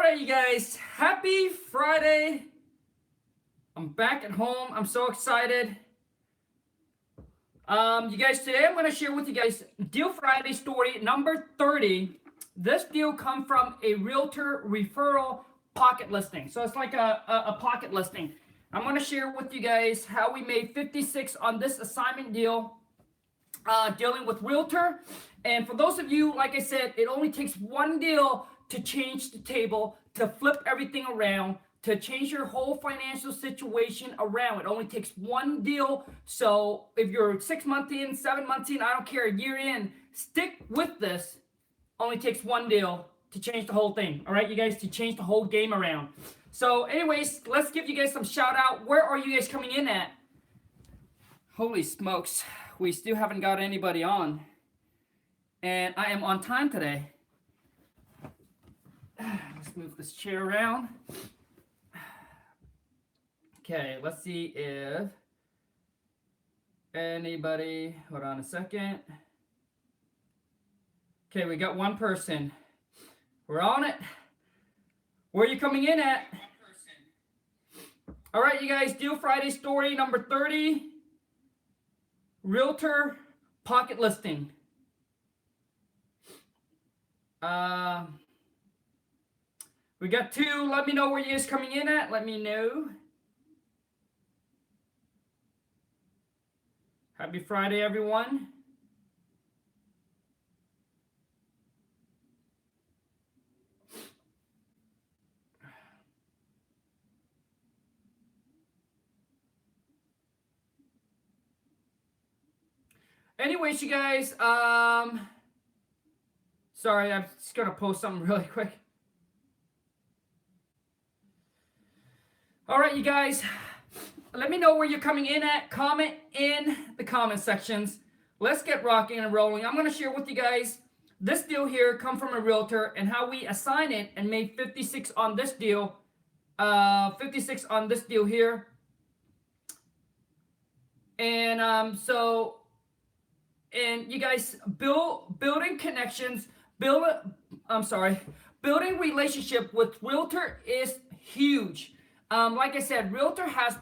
right, you guys. Happy Friday. I'm back at home. I'm so excited. You guys, today I'm going to share with you guys Deal Friday story number 30. This deal come from a realtor referral pocket listing. So it's like a pocket listing. I'm going to share with you guys how we made 56 on this assignment deal, dealing with realtor. And for those of you, like I said, it only takes one deal to change the table, to flip everything around, to change your whole financial situation around. It only takes one deal. So if you're 6 months in, 7 months in, I don't care, a year in, stick with this. Only takes one deal to change the whole thing. All right, you guys, to change the whole game around. So anyways, let's give you guys some shout out. Where are you guys coming in at? Holy smokes, we still haven't got anybody on. And I am on time today. Let's move this chair around. Okay, let's see if anybody, hold on a second. Okay, we got one person. We're on it. Where are you coming in at? All right, you guys, Deal Friday story number 30. Realtor pocket listing. We got two. Let me know where you guys coming in at. Let me know. Happy Friday, everyone. Anyways, you guys, sorry, I'm just gonna post something really quick. All right, you guys, let me know where you're coming in at. Comment in the comment sections. Let's get rocking and rolling. I'm gonna share with you guys this deal here come from a realtor and how we assign it and made 56 on this deal. 56 on this deal here. And and you guys, building connections, building relationship with realtor is huge. Like I said, realtor has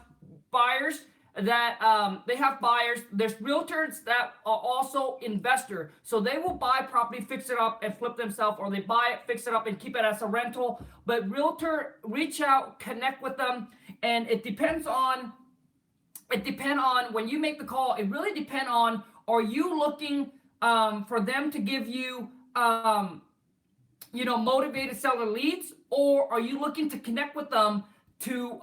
buyers that they have buyers. There's realtors that are also investor, so they will buy property, fix it up, and flip themselves, or they buy it, fix it up, and keep it as a rental. But realtor, reach out, connect with them, and it depends on when you make the call. It really depends on, are you looking for them to give you motivated seller leads, or are you looking to connect with them to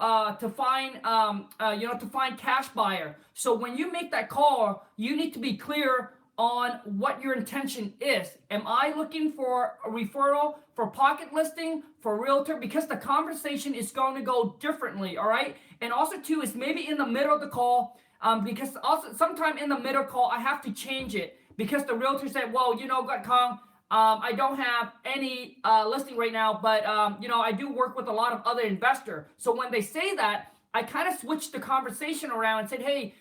find to find cash buyer? So when you make that call, you need to be clear on what your intention is. Am I looking for a referral, for pocket listing, for realtor? Because the conversation is going to go differently, all right? And also too is maybe in the middle of the call, because also sometime in the middle call I have to change it because the realtor said, well, you know what, Khang, I don't have any listing right now, but I do work with a lot of other investors. So when they say that, I kind of switched the conversation around and said, hey,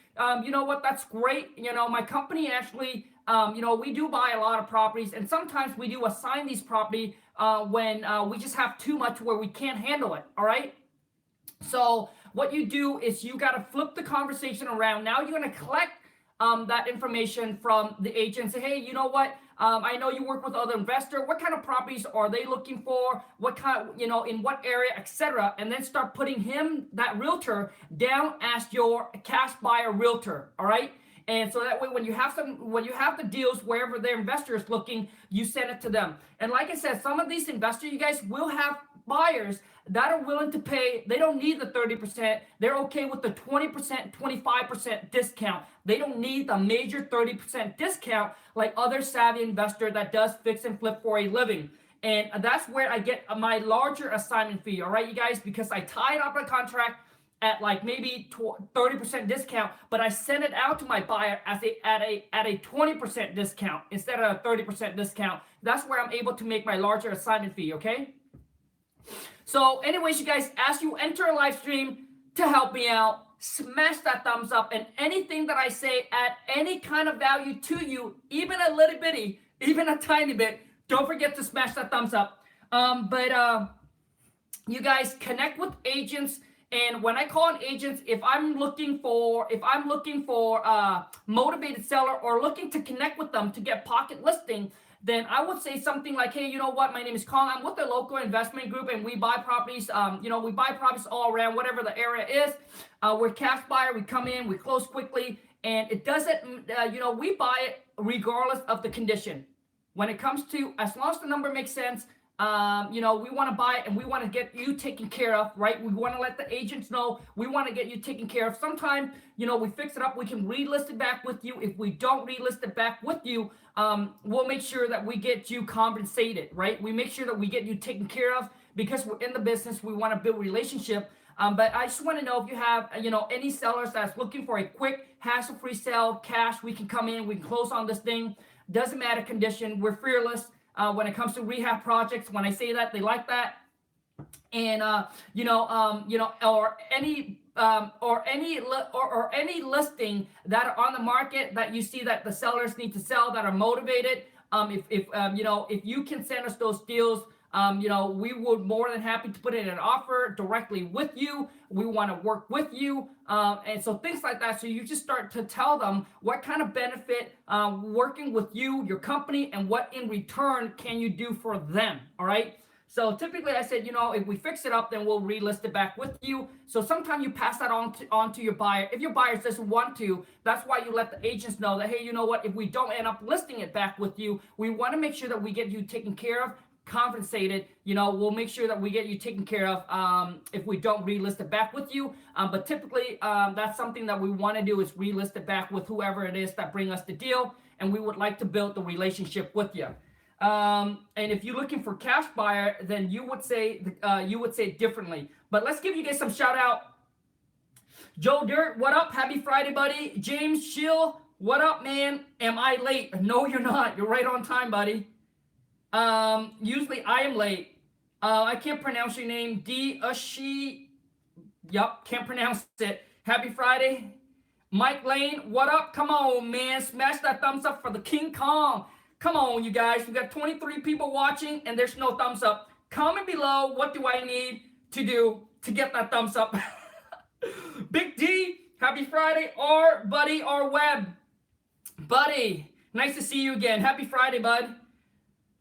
you know what, that's great. My company actually, we do buy a lot of properties, and sometimes we do assign these property when we just have too much where we can't handle it, all right? So what you do is you got to flip the conversation around. Now you're going to collect that information from the agent. Say, hey, you know what? I know you work with other investors. What kind of properties are they looking for? What kind, in what area, etc. And then start putting that realtor, down as your cash buyer realtor. All right. And so that way, when you have the deals wherever their investor is looking, you send it to them. And like I said, some of these investors, you guys will have buyers that are willing to pay. They don't need the 30%. They're okay with the 20%, 25% discount. They don't need the major 30% discount like other savvy investor that does fix and flip for a living. And that's where I get my larger assignment fee. All right, you guys, because I tied up a contract at like maybe 30% discount, but I send it out to my buyer at a 20% discount instead of a 30% discount. That's where I'm able to make my larger assignment fee, okay? So anyways, you guys, as you enter a live stream, to help me out, smash that thumbs up, and anything that I say add any kind of value to you, even a little bitty, even a tiny bit, don't forget to smash that thumbs up. you guys connect with agents. And when I call on agents, if I'm looking for motivated seller or looking to connect with them to get pocket listing, then I would say something like, hey, you know what, my name is Khang, I'm with the local investment group, and we buy properties, we buy properties all around whatever the area is. We're cash buyer, we come in, we close quickly, and it doesn't, we buy it regardless of the condition. When it comes to, as long as the number makes sense, we want to buy it and we want to get you taken care of, right? We want to let the agents know we want to get you taken care of. Sometimes, we fix it up. We can relist it back with you. If we don't relist it back with you, we'll make sure that we get you compensated, right? We make sure that we get you taken care of because we're in the business. We want to build relationship. But I just want to know if you have, any sellers that's looking for a quick, hassle-free sale, cash, we can come in, we can close on this thing. Doesn't matter condition. We're fearless. When it comes to rehab projects, when I say that, they like that. And or any listing that are on the market that you see that the sellers need to sell that are motivated. If you can send us those deals, we would more than happy to put in an offer directly with you. We want to work with you. And so things like that. So you just start to tell them what kind of benefit working with you, your company, and what in return can you do for them. All right. So typically I said, if we fix it up, then we'll relist it back with you. So sometimes you pass that on to your buyer. If your buyer doesn't want to, that's why you let the agents know that, hey, you know what, if we don't end up listing it back with you, we want to make sure that we get you taken care of, compensated. We'll make sure that we get you taken care of if we don't relist it back with you. But typically that's something that we want to do is relist it back with whoever it is that bring us the deal. And we would like to build the relationship with you. And if you're looking for cash buyer, then you would say it differently. But let's give you guys some shout out. Joe Dirt, what up? Happy Friday, buddy. James Shill, what up, man? Am I late? No, you're not. You're right on time, buddy. Usually I am late. I can't pronounce your name. D-Ashi. Yup, can't pronounce it. Happy Friday. Mike Lane, what up? Come on, man. Smash that thumbs up for the King Kong. Come on, you guys. We got 23 people watching and there's no thumbs up. Comment below, what do I need to do to get that thumbs up? Big D, happy Friday. R, buddy, R Web. Buddy, nice to see you again. Happy Friday, bud.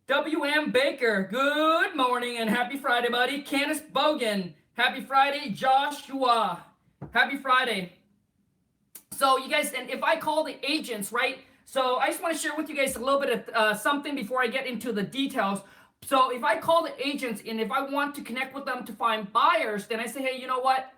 WM Baker, good morning and happy Friday, buddy. Candace Bogan, happy Friday. Joshua, happy Friday. So you guys, and if I call the agents, right? So I just want to share with you guys a little bit of something before I get into the details. So if I call the agents and if I want to connect with them to find buyers, then I say, hey, you know what?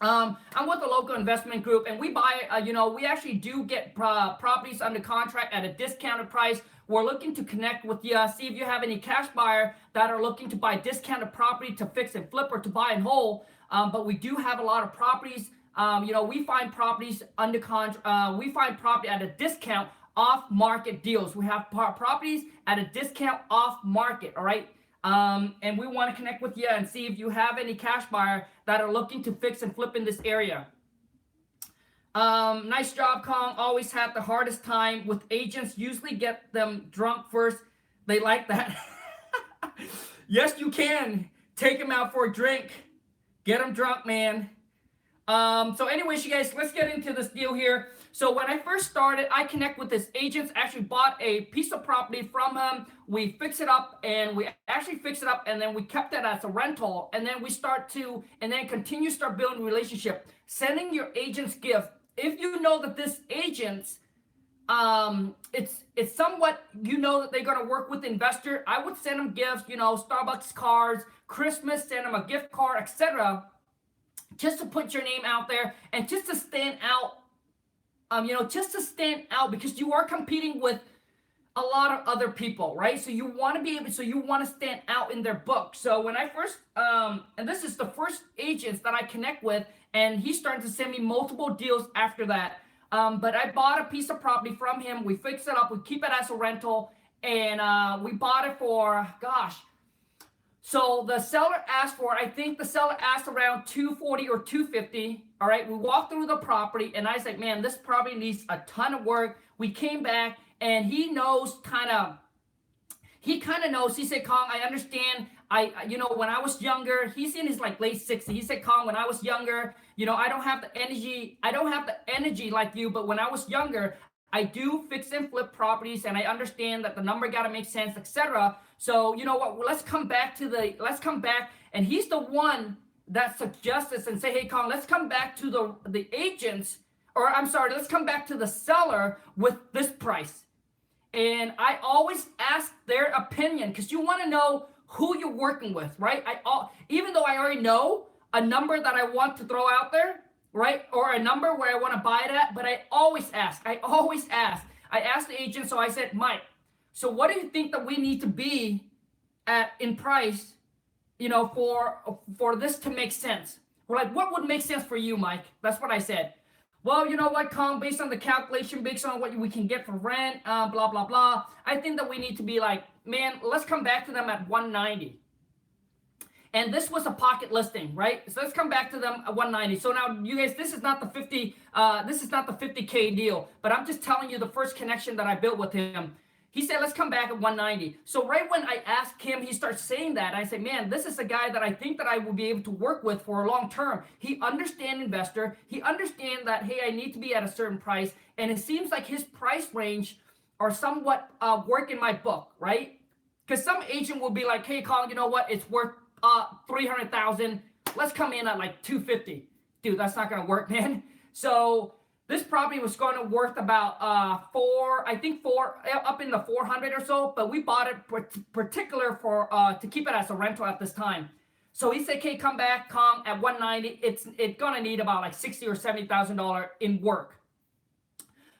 I'm with a local investment group and we buy, we actually do get properties under contract at a discounted price. We're looking to connect with you, see if you have any cash buyer that are looking to buy discounted property to fix and flip or to buy and hold. But we do have a lot of properties. We find properties under contract. We find property at a discount off market deals. We have properties at a discount off market. All right. And we want to connect with you and see if you have any cash buyer that are looking to fix and flip in this area. Nice job, Khang. Always had the hardest time with agents. Usually get them drunk first. They like that. Yes, you can. Take them out for a drink. Get them drunk, man. So anyways, you guys, let's get into this deal here. So when I first started, I connect with this agent, actually bought a piece of property from him. We fix it up and we actually fix it up and then we kept it as a rental. And then we start building relationship, sending your agents gift. If you know that this agent, it's somewhat, that they're going to work with the investor, I would send them gifts, Starbucks cards, Christmas, send them a gift card, etc. Just to put your name out there and just to stand out, because you are competing with a lot of other people, right? So you want to stand out in their book. So when I first, and this is the first agents that I connect with, and he started to send me multiple deals after that. But I bought a piece of property from him. We fix it up. We keep it as a rental, and we bought it for, so the seller asked for, I think the seller asked around $240 or $250. All right, we walked through the property and I said, man, this property needs a ton of work. We came back and he knows he said, Khang, I understand. when I was younger, he's in his like late 60s. He said, Khang, when I was younger, I don't have the energy. I don't have the energy like you, but when I was younger, I do fix and flip properties, and I understand that the number got to make sense, etc. So you know what? Let's come back, and he's the one that suggests this and say, hey, Khang, let's come back to the agents, or I'm sorry, let's come back to the seller with this price. And I always ask their opinion because you want to know who you're working with, right? Even though I already know a number that I want to throw out there, right? Or a number where I want to buy it at, but I always ask. I asked the agent, so I said, Mike, so what do you think that we need to be at in price, for this to make sense? We're like, what would make sense for you, Mike? That's what I said. Well, you know what, Khang, based on the calculation, based on what we can get for rent, blah, blah, blah, I think that we need to be like, man, let's come back to them at 190. And this was a pocket listing, right? So let's come back to them at 190. So now, you guys, this is not the 50K deal, but I'm just telling you the first connection that I built with him. He said, let's come back at 190. So right when I asked him, he starts saying that. I said, man, this is a guy that I think that I will be able to work with for a long term. He understands investor. He understands that, hey, I need to be at a certain price. And it seems like his price range are somewhat work in my book, right? Because some agent will be like, hey, Khang, you know what? It's worth 300,000. Let's come in at like 250. Dude, that's not going to work, man. So this property was going to worth about four, up in the 400 or so, but we bought it particular for to keep it as a rental at this time. So he said, "Okay, come back, Khang, at 190. It's gonna need about like $60,000 or $70,000 in work."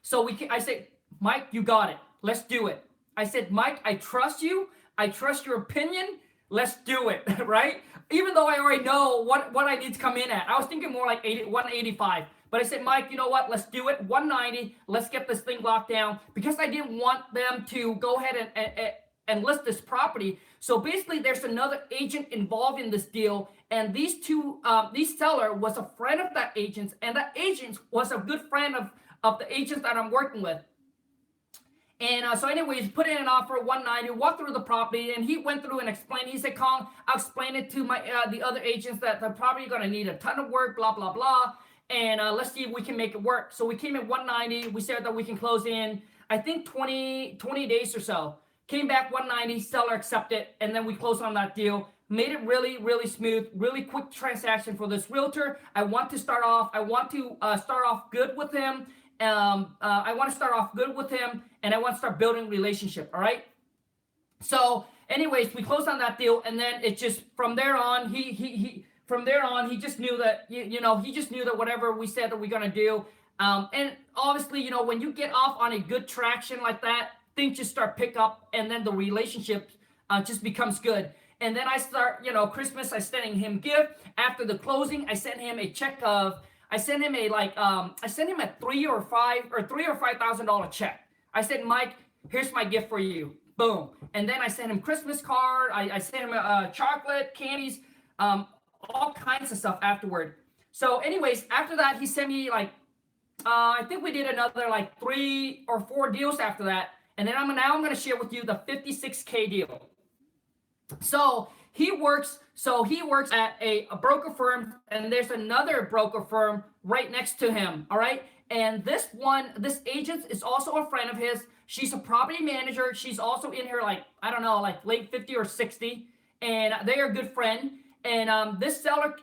So I said, Mike, you got it. Let's do it. I said, Mike, I trust you. I trust your opinion. Let's do it, right? Even though I already know what I need to come in at. I was thinking more like 185. But I said, Mike, you know what? Let's do it. 190. Let's get this thing locked down because I didn't want them to go ahead and list this property. So basically, there's another agent involved in this deal, and these seller was a friend of that agent, and that agent was a good friend of the agents that I'm working with. And so anyways, put in an offer, 190, walked through the property, and he went through and explained. He said, Khang, I'll explain it to my the other agents that they're probably going to need a ton of work, blah, blah, blah. And let's see if we can make it work. So we came at 190. We said that we can close in, I think, 20 days or so. Came back 190, seller accepted, and then we closed on that deal. Made it really, really smooth, really quick transaction for this realtor. I want to start off good with him. I want to start off good with him, and I want to start building a relationship, all right? So anyways, we closed on that deal, and then it just, from there on, he just knew that, he just knew that whatever we said that we're going to do. And obviously, when you get off on a good traction like that, things just start pick up, and then the relationship just becomes good. And then I start, Christmas, I sending him gift. After the closing, I sent him a check of, I sent him a $3,000 or $5,000 check. I said, Mike, here's my gift for you. Boom. And then I sent him Christmas card. I sent him chocolate, candies, all kinds of stuff afterward. So anyways, after that, he sent me I think we did another 3 or 4 deals after that. And then I'm going to share with you the 56K deal. So he works at a broker firm, and there's another broker firm right next to him. All right. And this agent is also a friend of his. She's a property manager. She's also in her, late 50 or 60, and they are a good friend. And this seller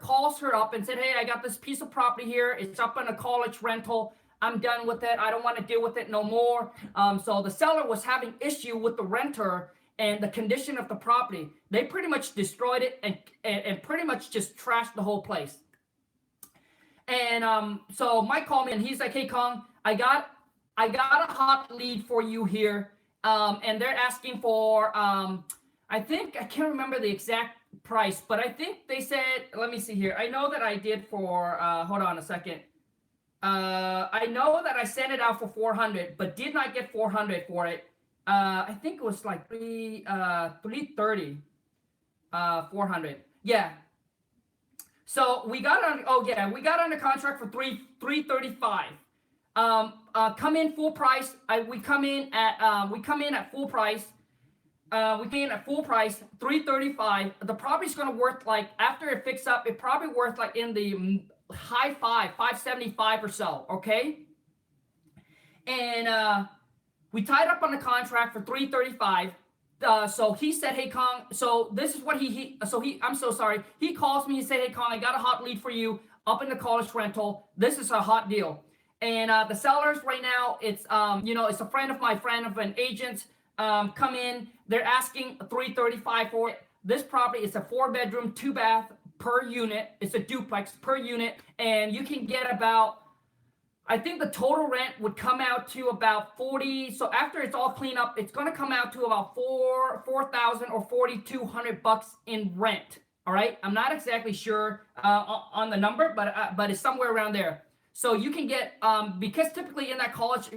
calls her up and said, hey, I got this piece of property here. It's up on a college rental. I'm done with it. I don't want to deal with it no more. So the seller was having issue with the renter and the condition of the property. They pretty much destroyed it and pretty much just trashed the whole place. And so Mike called me and he's like, hey, Khang, I got a hot lead for you here. And they're asking for, I can't remember the exact price, but I think they said, let me see here. I know that I did for, hold on a second. I know that I sent it out for 400, but did not get 400 for it. I think it was like 330, 400. Yeah. So we got under contract for 335. Come in full price. We come in at full price. we came in at full price, 335. The property's gonna worth like after it fixed up, it probably worth like in the high 575 or so. Okay, and we tied up on the contract for 335. So he said, "Hey Khang," so this is what I'm so sorry. He calls me. He said, "Hey Khang, I got a hot lead for you up in the college rental. This is a hot deal." And the sellers right now, it's it's a friend of an agent. Come in. They're asking 335 for it. This property is a 4-bedroom, 2-bath per unit. It's a duplex per unit, and you can get about, I think the total rent would come out to about 40. So after it's all cleaned up, it's going to come out to about 4,000 or 4,200 bucks in rent. All right, I'm not exactly sure on the number, but it's somewhere around there. So you can get because typically in that college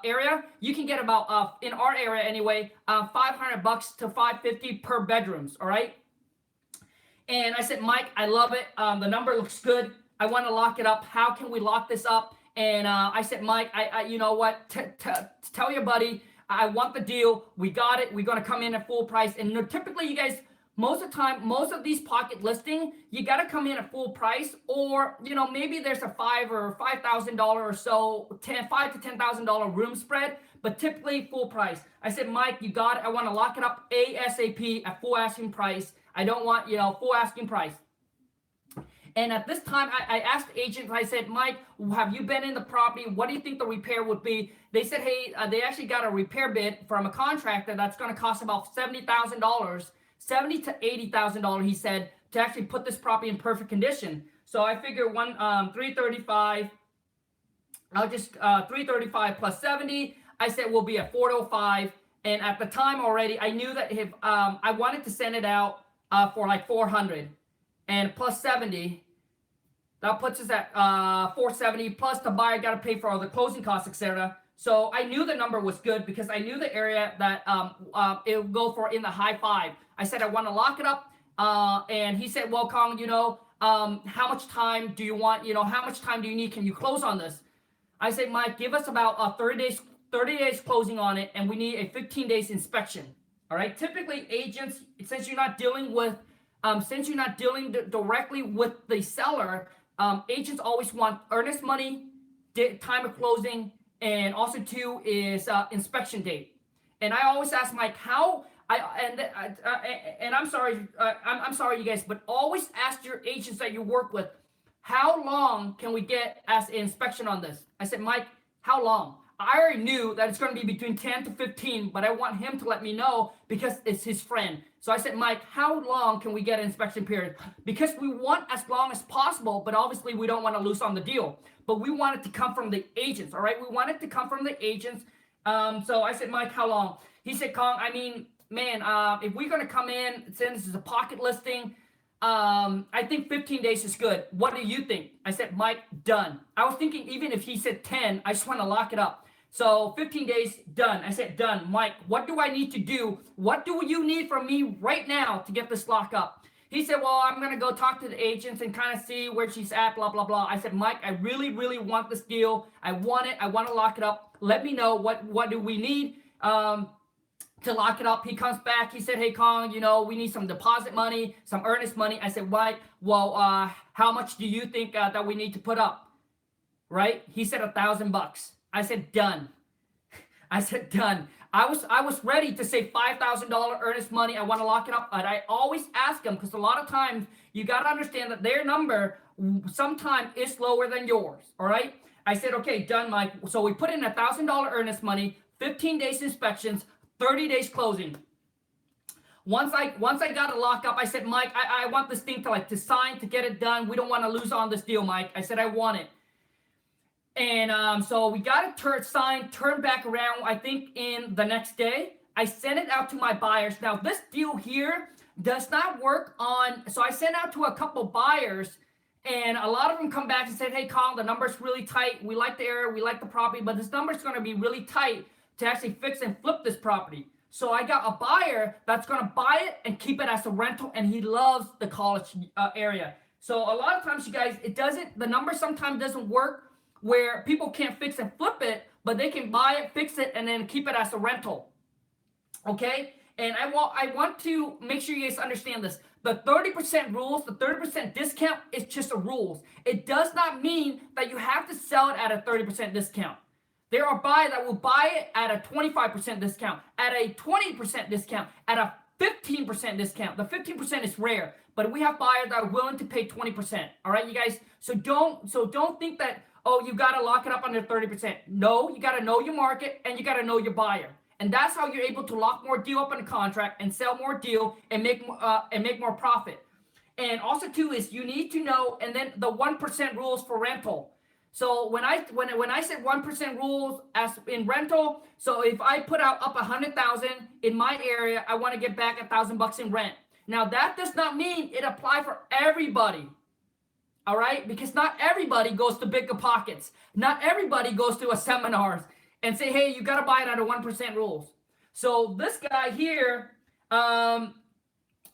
area, you can get about in our area anyway, 500 bucks to 550 per bedrooms. All right. And I said, Mike, I love it. The number looks good. I want to lock it up. How can we lock this up? And I said, Mike, I you know what? Tell your buddy, I want the deal. We got it. We're going to come in at full price. And typically, you guys, most of the time, most of these pocket listing, you got to come in at full price, or maybe there's a $5,000 or so, $5,000 to $10,000 room spread, but typically full price. I said, Mike, you got it. I want to lock it up ASAP at full asking price. I don't want full asking price. And at this time, I asked the agent, I said, Mike, have you been in the property? What do you think the repair would be? They said, hey, they actually got a repair bid from a contractor that's going to cost about $70,000, $70,000 to $80,000, he said, to actually put this property in perfect condition. So I figure 335, I'll just 335 plus 70, I said we'll be at 405. And at the time already, I knew that if I wanted to send it out for like 400 and plus 70, that puts us at 470, plus the buyer got to pay for all the closing costs, etc. So I knew the number was good because I knew the area that it would go for in the high 5. I said I want to lock it up, and he said, well, Khang, how much time do you want? How much time do you need? Can you close on this? I said, Mike, give us about 30 days closing on it, and we need a 15 days inspection. All right. Typically, agents, since you're not dealing directly with the seller, agents always want earnest money, time of closing, and also too is inspection date. And I always ask Mike and I'm sorry, I'm sorry, you guys, but always ask your agents that you work with, how long can we get as an inspection on this? I said, Mike, how long? I already knew that it's going to be between 10 to 15, but I want him to let me know because it's his friend. So I said, Mike, how long can we get an inspection period? Because we want as long as possible, but obviously we don't want to lose on the deal. But we want it to come from the agents, all right? We want it to come from the agents. So I said, Mike, how long? He said, Khang, I mean, man, if we're going to come in, since this is a pocket listing, I think 15 days is good. What do you think? I said, Mike, done. I was thinking even if he said 10, I just want to lock it up. So 15 days, done. I said, done. Mike, what do I need to do? What do you need from me right now to get this lock up? He said, well, I'm going to go talk to the agents and kind of see where she's at, blah, blah, blah. I said, Mike, I really, really want this deal. I want it. I want to lock it up. Let me know what do we need to lock it up. He comes back. He said, hey, Khang, we need some deposit money, some earnest money. I said, why? Well, how much do you think that we need to put up? Right? He said $1,000. I said, done. I said, done. I was ready to say $5,000 earnest money. I want to lock it up. But I always ask them, because a lot of times you got to understand that their number sometimes is lower than yours. All right. I said, okay, done, Mike. So we put in $1,000 earnest money, 15 days inspections, 30 days closing. Once I got a lock up, I said, Mike, I want this thing to sign, to get it done. We don't want to lose on this deal, Mike. I said, I want it. And so we got it signed, turned back around, I think in the next day. I sent it out to my buyers. Now, this deal here does not work on, so I sent out to a couple buyers, and a lot of them come back and said, hey, Khang, the number's really tight. We like the area, we like the property, but this number's going to be really tight to actually fix and flip this property. So I got a buyer that's going to buy it and keep it as a rental, and he loves the college area. So a lot of times, you guys, the number sometimes doesn't work where people can't fix and flip it, but they can buy it, fix it, and then keep it as a rental. Okay? And I want to make sure you guys understand this. The 30% rules, the 30% discount is just a rules. It does not mean that you have to sell it at a 30% discount. There are buyers that will buy it at a 25% discount, at a 20% discount, at a 15% discount. The 15% is rare, but we have buyers that are willing to pay 20%. All right, you guys. So don't think that, oh, you got to lock it up under 30%. No, you got to know your market and you got to know your buyer. And that's how you're able to lock more deal up in a contract and sell more deal and make more profit. And also too is you need to know, and then the 1% rules for rental. So when I said 1% rules as in rental, so if I put out up 100,000 in my area, I want to get back $1,000 in rent. Now that does not mean it apply for everybody. All right, because not everybody goes to Bigger Pockets. Not everybody goes to a seminars and say, hey, you got to buy it at a 1% rules. So this guy here,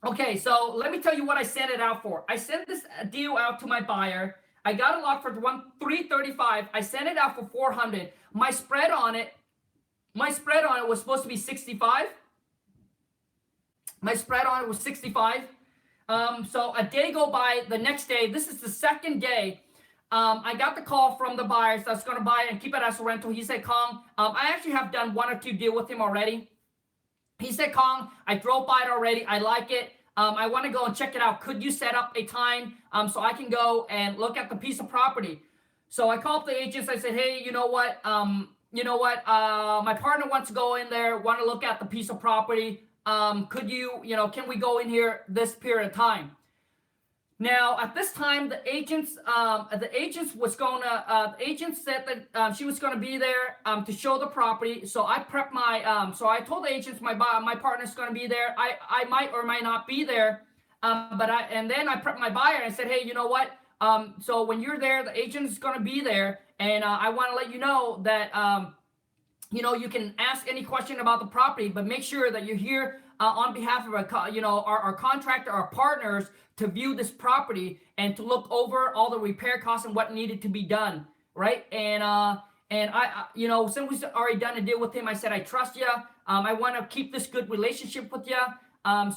okay, so let me tell you what I sent it out for. I sent this deal out to my buyer. I got it locked for $335. I sent it out for $400. My spread on it was supposed to be 65. My spread on it was 65. So a day go by, the next day, this is the second day. I got the call from the buyers that's going to buy it and keep it as a rental. He said, Khang, I actually have done 1 or 2 deals with him already. He said, Khang, I drove by it already. I like it. I want to go and check it out. Could you set up a time so I can go and look at the piece of property? So I called the agents. I said, hey, you know what? My partner wants to go in there, want to look at the piece of property. Could you, can we go in here this period of time? Now, at this time, the agents said that she was going to be there to show the property. So I prepped so I told the agents my partner's going to be there. I might or might not be there, and then I prepped my buyer and said, hey, you know what? So when you're there, the agent is going to be there, and I want to let you know that you can ask any question about the property, but make sure that you're here on behalf of our contractor, our partners, to view this property and to look over all the repair costs and what needed to be done, right? And I since we've already done a deal with him, I said I trust you. I want to keep this good relationship with you.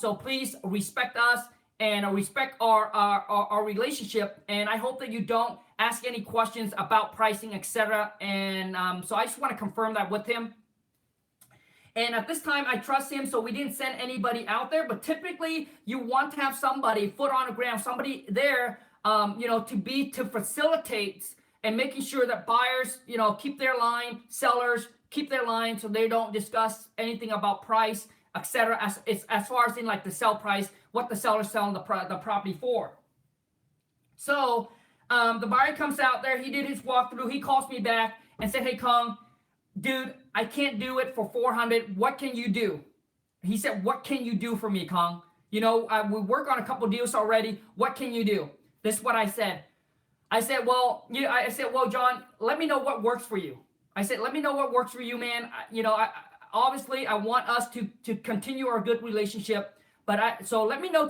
So please respect us and respect our relationship. And I hope that you don't ask any questions about pricing, etc. And so I just want to confirm that with him. And at this time, I trust him, so we didn't send anybody out there. But typically, you want to have somebody, foot on the ground, somebody there, to facilitate and making sure that buyers, keep their line, sellers keep their line, so they don't discuss anything about price, etc. As far as in like the sell price, what the seller's selling the property for. So the buyer comes out there. He did his walkthrough. He calls me back and said, hey, Khang, dude, I can't do it for $400. What can you do? He said, what can you do for me, Khang? We work on a couple deals already. What can you do? This is what I said. I said, well, John, let me know what works for you. I said, let me know what works for you, man. Obviously, I want us to continue our good relationship. So let me know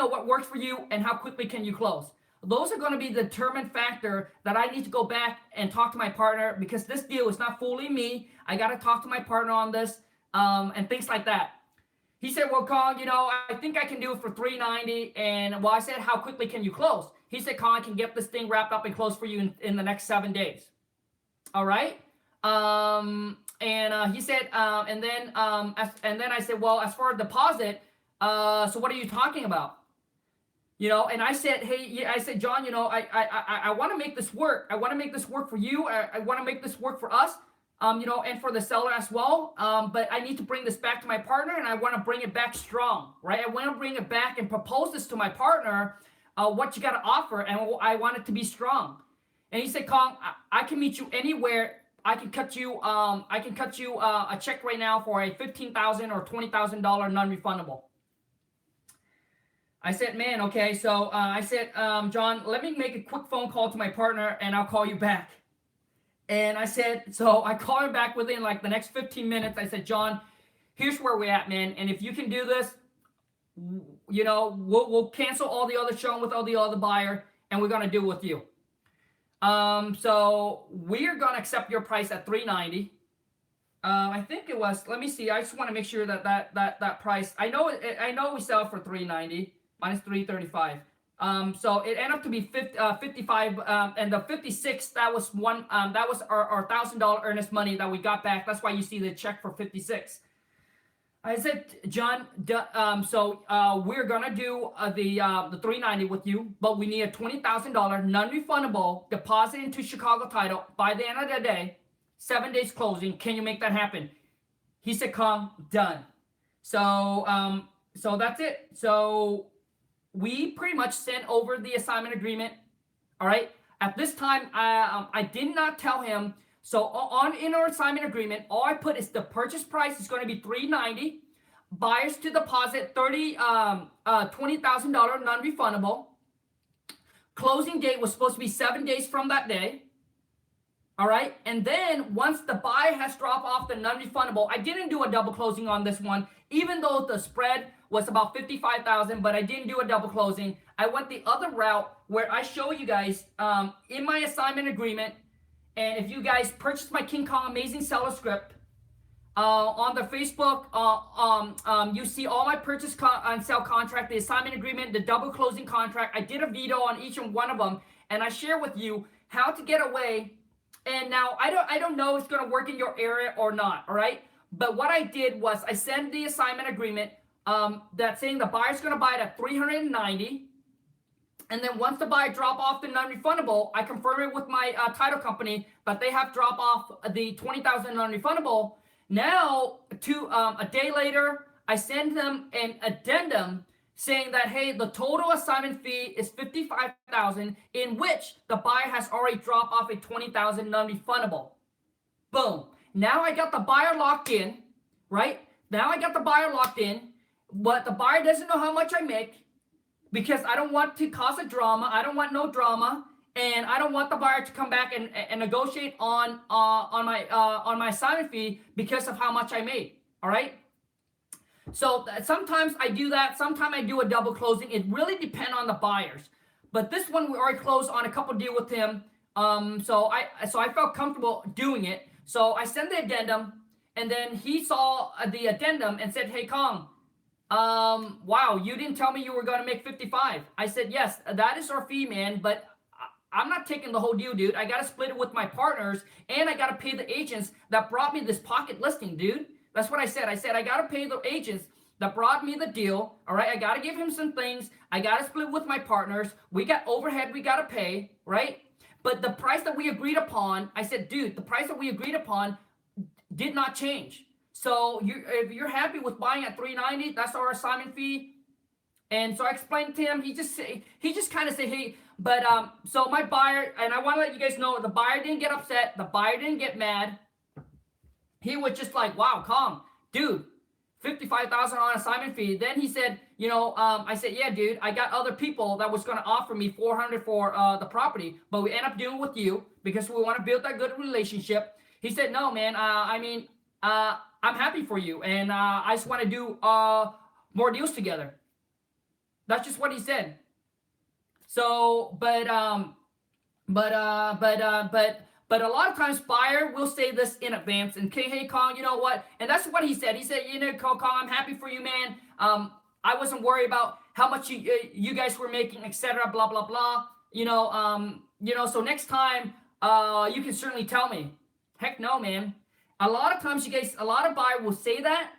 what works for you and how quickly can you close. Those are going to be the determined factor that I need to go back and talk to my partner, because this deal is not fully me. I got to talk to my partner on this and things like that. He said, well, Khang, I think I can do it for $390. And I said, how quickly can you close? He said, Khang, I can get this thing wrapped up and closed for you in the next 7 days. All right. He said, and then I said, well, as far as deposit, so what are you talking about? And I said, hey, John, I want to make this work. I want to make this work for you. I want to make this work for us, and for the seller as well. But I need to bring this back to my partner, and I want to bring it back strong, right? I want to bring it back and propose this to my partner, what you got to offer, and I want it to be strong. And he said, Khang, I can meet you anywhere. I can cut you a check right now for a $15,000 or $20,000 non-refundable. I said, man, okay. So I said, John, let me make a quick phone call to my partner and I'll call you back. And I said, so I called him back within like the next 15 minutes. I said, John, here's where we're at, man. And if you can do this, we'll cancel all the other showing with all the other buyer and we're going to do it with you. So we're going to accept your price at $390. I think it was. Let me see. I just want to make sure that price. I know we sell for 390 minus 335. So it ended up to be 55. And the 56, that was one. That was our $1,000 earnest money that we got back. That's why you see the check for 56. I said, John, we're gonna do the 390 with you, but we need a $20,000 non-refundable deposit into Chicago Title by the end of the day, 7 days closing. Can you make that happen? He said, "Khang, done." So that's it. So we pretty much sent over the assignment agreement. All right. At this time, I did not tell him. So in our assignment agreement, all I put is the purchase price is going to be $390. Buyers to deposit $20,000 non-refundable. Closing date was supposed to be 7 days from that day. All right. And then once the buyer has dropped off the non-refundable, I didn't do a double closing on this one, even though the spread was about 55,000, but I didn't do a double closing. I went the other route where I show you guys in my assignment agreement. And if you guys purchase my King Kong Amazing Seller Script on the Facebook, you see all my purchase and sell contract, the assignment agreement, the double closing contract. I did a video on each and one of them, and I share with you how to get away. And now I don't know if it's going to work in your area or not. All right. But what I did was I sent the assignment agreement that's saying the buyer's going to buy it at $390. And then once the buyer drop off the non-refundable, I confirm it with my title company that they have drop off the $20,000 non-refundable. Now, a day later, I send them an addendum saying that, hey, the total assignment fee is $55,000, in which the buyer has already dropped off a $20,000 non-refundable. Boom. Now I got the buyer locked in, right? Now I got the buyer locked in, but the buyer doesn't know how much I make, because I don't want to cause a drama. I don't want no drama, and I don't want the buyer to come back and negotiate on my assignment fee because of how much I made. All right. So sometimes I do that. Sometimes I do a double closing. It really depends on the buyers. But this one we already closed on a couple deal with him. So I felt comfortable doing it. So I sent the addendum, and then he saw the addendum and said, "Hey, Khang, wow, you didn't tell me you were going to make 55. I said, "Yes, that is our fee, man, but I'm not taking the whole deal, dude. I got to split it with my partners, and I got to pay the agents that brought me this pocket listing, dude." That's what I said. I said, I got to pay the agents that brought me the deal. All right. I got to give him some things. I got to split with my partners. We got overhead we got to pay, right? But the price that we agreed upon, I said, dude, the price that we agreed upon did not change. So if you're happy with buying at $390, that's our assignment fee. And so I explained to him. He just kind of said, "Hey," but so my buyer, and I want to let you guys know, the buyer didn't get upset. The buyer didn't get mad. He was just like, "Wow, Khang, dude, 55,000 on assignment fee." Then he said, I said, "Yeah, dude, I got other people that was going to offer me 400 for the property, but we end up doing it with you because we want to build that good relationship." He said, "No, man, I'm happy for you, and I just want to do more deals together." That's just what he said. So, but a lot of times buyer will say this in advance, and hey, Khang, you know what? And that's what he said. He said, Khang, I'm happy for you, man. I wasn't worried about how much you guys were making, etc. Blah blah blah. So next time, you can certainly tell me. Heck no, man. A lot of times, a lot of buyer will say that.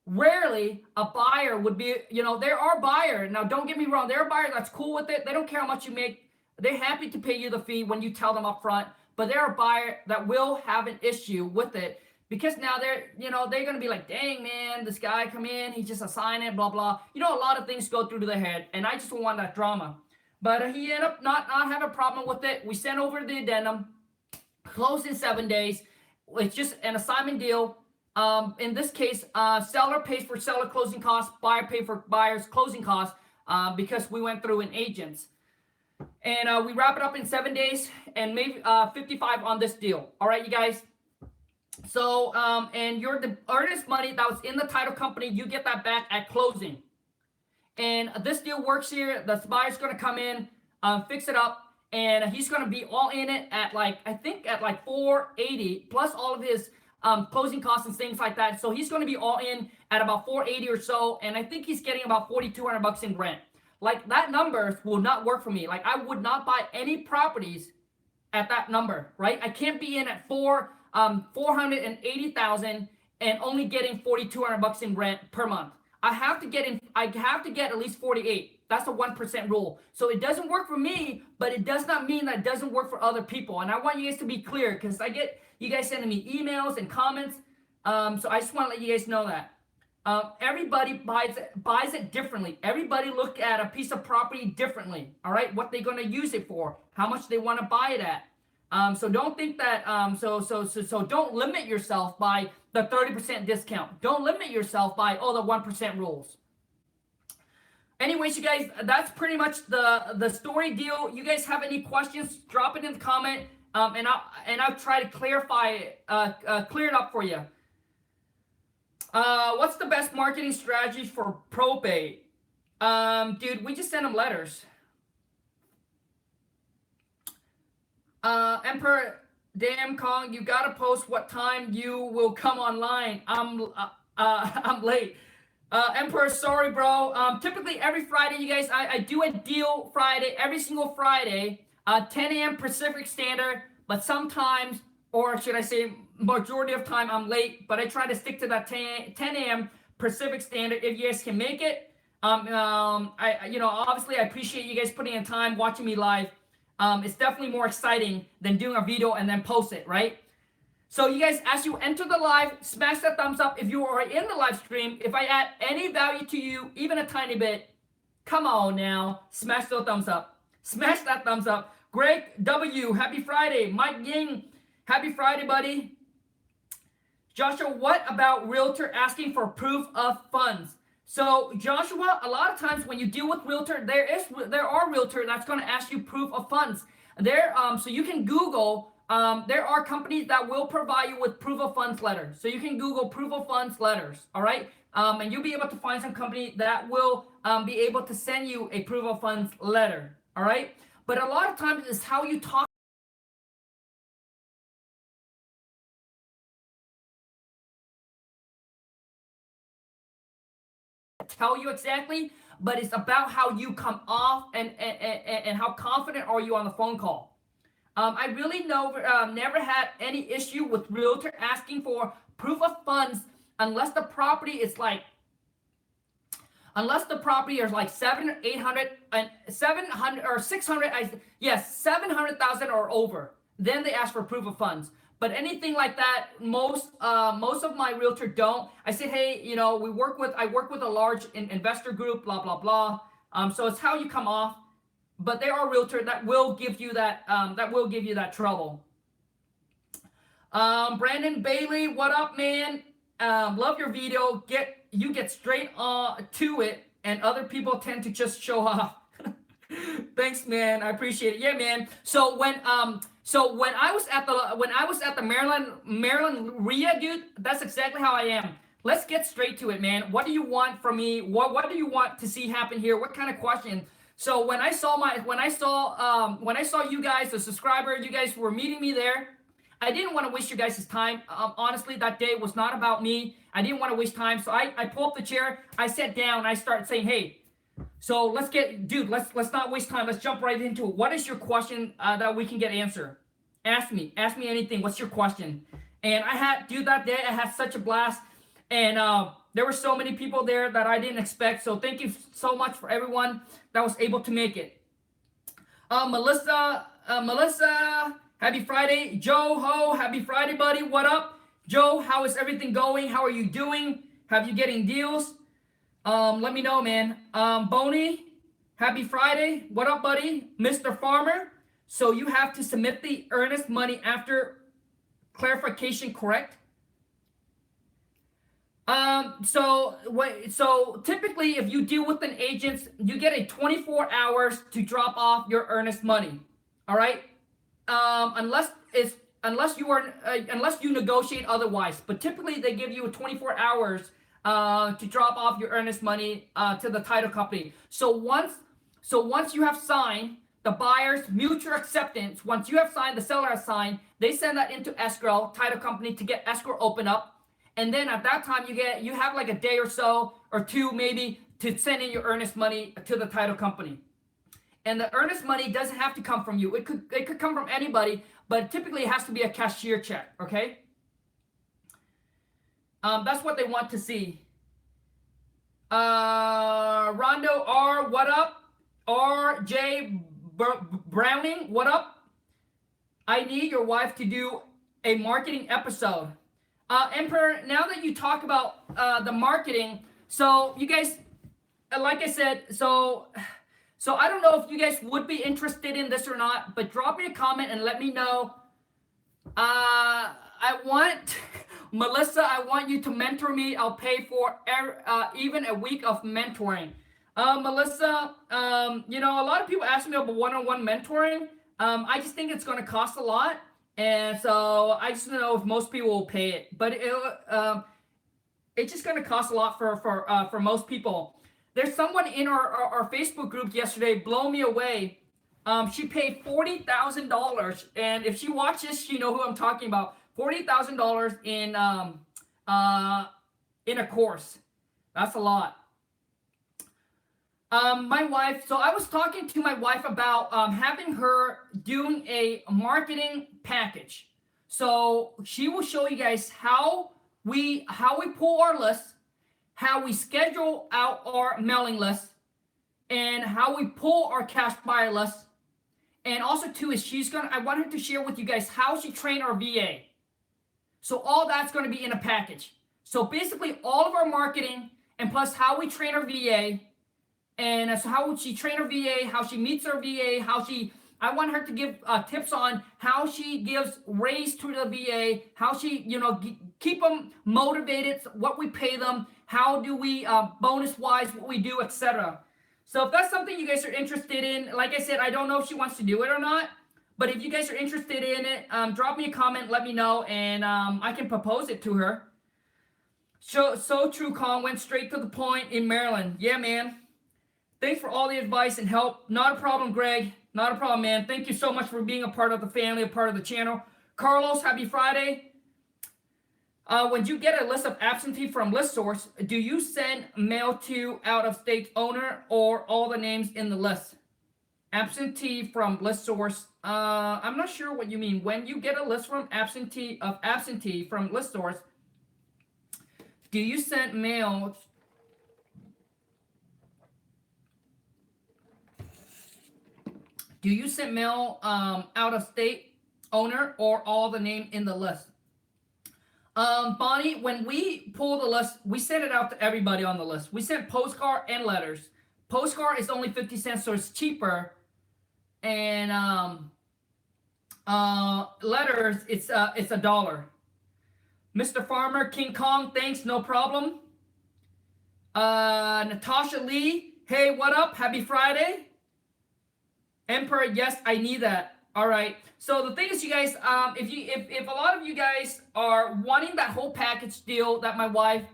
Rarely a buyer would be, there are buyers. Now, don't get me wrong. There are buyers that's cool with it. They don't care how much you make. They're happy to pay you the fee when you tell them up front. But there are buyers that will have an issue with it, because now they're going to be like, "Dang, man, this guy come in, he just assigned it, blah, blah." A lot of things go through their head, and I just don't want that drama. But he ended up not having a problem with it. We sent over the addendum, closed in 7 days. It's just an assignment deal. In this case, seller pays for seller closing costs, buyer pays for buyer's closing costs, because we went through an agent. And we wrap it up in 7 days and maybe 55 on this deal. All right, you guys. So, and the earnest money that was in the title company, you get that back at closing. And this deal works here. The buyer's going to come in, fix it up, and he's going to be all in it at I think at 480 plus all of his closing costs and things like that. So he's going to be all in at about 480 or so, and I think he's getting about 4,200 bucks in rent. Like, that number will not work for me. Like, I would not buy any properties at that number, right? I can't be in at 480,000 and only getting 4,200 bucks in rent per month. I have to get at least 48. That's a 1% rule. So it doesn't work for me, but it does not mean that it doesn't work for other people. And I want you guys to be clear, because I get you guys sending me emails and comments. So I just want to let you guys know that. Everybody buys it differently. Everybody look at a piece of property differently. All right, what they're going to use it for, how much they want to buy it at. So don't think that. So don't limit yourself by the 30% discount. Don't limit yourself by the 1% rules. Anyways, you guys, that's pretty much the story deal. You guys have any questions? Drop it in the comment, and I'll try to clarify, clear it up for you. What's the best marketing strategy for probate? Dude, we just send them letters. Emperor, damn Khang, you gotta post what time you will come online. I'm late. Emperor, sorry, bro. Typically every Friday, you guys, I do a deal Friday, every single Friday, 10 a.m. Pacific Standard, but sometimes, or should I say majority of time, I'm late, but I try to stick to that 10 a.m. Pacific Standard if you guys can make it. Obviously I appreciate you guys putting in time watching me live. It's definitely more exciting than doing a video and then post it, right? So you guys, as you enter the live, smash that thumbs up. If you are in the live stream, if I add any value to you, even a tiny bit, come on now, smash the thumbs up. Smash that thumbs up. Greg W, happy Friday. Mike Ying, happy Friday, buddy. Joshua, what about Realtor asking for proof of funds? So Joshua, a lot of times when you deal with Realtor, there are Realtor that's going to ask you proof of funds. So you can Google. There are companies that will provide you with proof of funds letters. So you can Google proof of funds letters, all right? And you'll be able to find some company that will be able to send you a proof of funds letter, all right? But a lot of times it's how you talk. Tell you exactly, but it's about how you come off and how confident are you on the phone call. I really never had any issue with Realtor asking for proof of funds unless the property is like 700 or 600, 700,000 or over. Then they ask for proof of funds. But anything like that, most of my Realtor don't. I said, hey, I work with a large investor group, blah blah blah. So it's how you come off. But there are Realtor that will give you that trouble. Brandon Bailey, what up, man? Love your video. You get straight to it, and other people tend to just show off. Thanks, man. I appreciate it. Yeah, man. So when I was at the Maryland RIA, dude, that's exactly how I am. Let's get straight to it, man. What do you want from me? What do you want to see happen here? What kind of question? So when I saw you guys, the subscriber, you guys were meeting me there. I didn't want to waste your guys' time. Honestly, that day was not about me. I didn't want to waste time. So I pulled up the chair, I sat down, and I started saying, hey, so let's not waste time. Let's jump right into it. What is your question that we can get answer? Ask me anything. What's your question? And that day I had such a blast. And there were so many people there that I didn't expect. So thank you so much for everyone that was able to make it. Melissa, happy Friday. Joe Ho, happy Friday, buddy. What up? Joe, how is everything going? How are you doing? Have you getting deals? Let me know, man. Boney, happy Friday. What up, buddy? Mr. Farmer, so you have to submit the earnest money after clarification, correct? So typically if you deal with an agent, you get a 24 hours to drop off your earnest money. All right. Unless you negotiate otherwise, but typically they give you 24 hours to drop off your earnest money to the title company. So once you have signed the buyer's mutual acceptance. Once you have signed, the seller has signed, they send that into escrow, title company, to get escrow open up. And then at that time, you have like a day or so, or two maybe, to send in your earnest money to the title company. And the earnest money doesn't have to come from you. It could come from anybody, but typically it has to be a cashier check, okay? That's what they want to see. Rondo R, what up? RJ Browning, what up? I need your wife to do a marketing episode. Emperor, now that you talk about the marketing, so you guys, like I said, so I don't know if you guys would be interested in this or not, but drop me a comment and let me know. I want, Melissa, I want you to mentor me. I'll pay for even a week of mentoring. Melissa, you know, a lot of people ask me about one-on-one mentoring. I just think it's going to cost a lot. And so I just don't know if most people will pay it. But it's just going to cost a lot for most people. There's someone in our Facebook group yesterday, blow me away. She paid $40,000, and if she watches, she know who I'm talking about. $40,000 in a course. That's a lot. My wife. So I was talking to my wife about having her doing a marketing package. So she will show you guys how we pull our lists, how we schedule out our mailing list, and how we pull our cash buyer list. And also too is I want her to share with you guys how she trained our VA. So all that's going to be in a package. So basically all of our marketing, and plus how we train our VA, and so how she train her VA, how she meets her VA, I want her to give tips on how she gives raise to the VA, how she, keep them motivated, what we pay them, how do we bonus wise, what we do, etc. So if that's something you guys are interested in, like I said, I don't know if she wants to do it or not, but if you guys are interested in it, drop me a comment, let me know, and I can propose it to her. So true, Khang, went straight to the point in Maryland. Yeah, man. Thanks for all the advice and help. Not a problem, Greg. Not a problem, man. Thank you so much for being a part of the family, a part of the channel. Carlos, happy Friday. When you get a list of absentee from list source, do you send mail to out-of-state owner or all the names in the list? Absentee from list source. I'm not sure what you mean. When you get a list from absentee from list source, do you send mail? Do you send mail out-of-state owner or all the name in the list? Bonnie, when we pull the list, we send it out to everybody on the list. We send postcard and letters. Postcard is only 50 cents, so it's cheaper. And letters, it's $1. Mr. Farmer, King Kong, thanks, no problem. Natasha Lee, hey, what up? Happy Friday. Emperor, yes, I need that. All right. So the thing is, you guys, if a lot of you guys are wanting that whole package deal that my wife,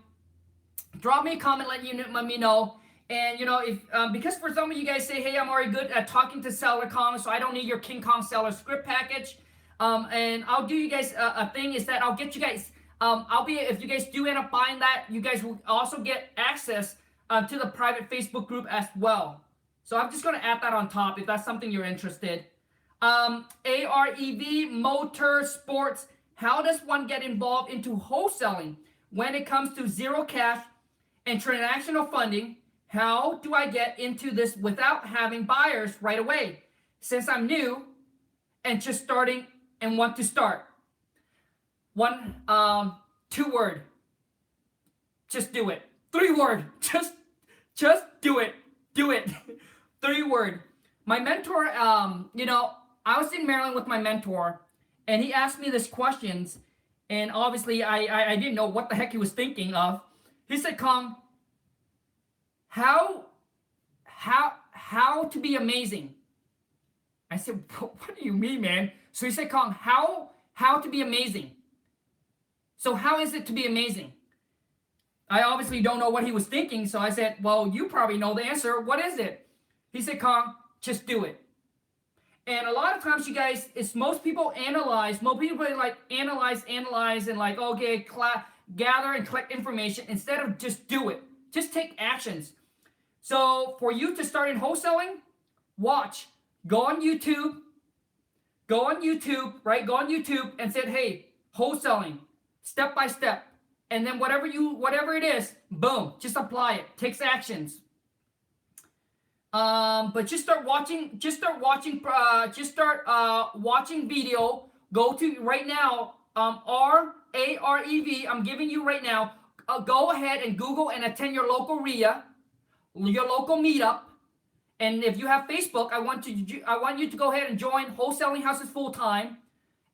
drop me a comment, let me know. And if because for some of you guys say, hey, I'm already good at talking to seller Kong, so I don't need your King Kong seller script package. And I'll do you guys a thing is that I'll get you guys. If you guys do end up buying that, you guys will also get access to the private Facebook group as well. So I'm just going to add that on top if that's something you're interested. AREV, motor, sports. How does one get involved into wholesaling when it comes to zero cash and transactional funding? How do I get into this without having buyers right away? Since I'm new and just starting and want to start. 2 word. Just do it. 3 word. Just do it. Do it. 3 word. My mentor, I was in Maryland with my mentor, and he asked me these questions, and obviously I didn't know what the heck he was thinking of. He said, Khang, how to be amazing? I said, what do you mean, man? So he said, Khang, how to be amazing? So how is it to be amazing? I obviously don't know what he was thinking, so I said, well, you probably know the answer. What is it? He said, Khang, just do it. And a lot of times, you guys, it's most people like analyze, and like, okay, gather and collect information instead of just do it. Just take actions. So for you to start in wholesaling, watch, go on YouTube, right? Go on YouTube and say, hey, wholesaling, step by step. And then whatever it is, boom, just apply it. Takes actions. But just start watching video. Go to right now, RAREV, I'm giving you right now. Go ahead and Google and attend your local RIA, your local meetup. And if you have Facebook, I want you to go ahead and join Wholesaling Houses Full Time.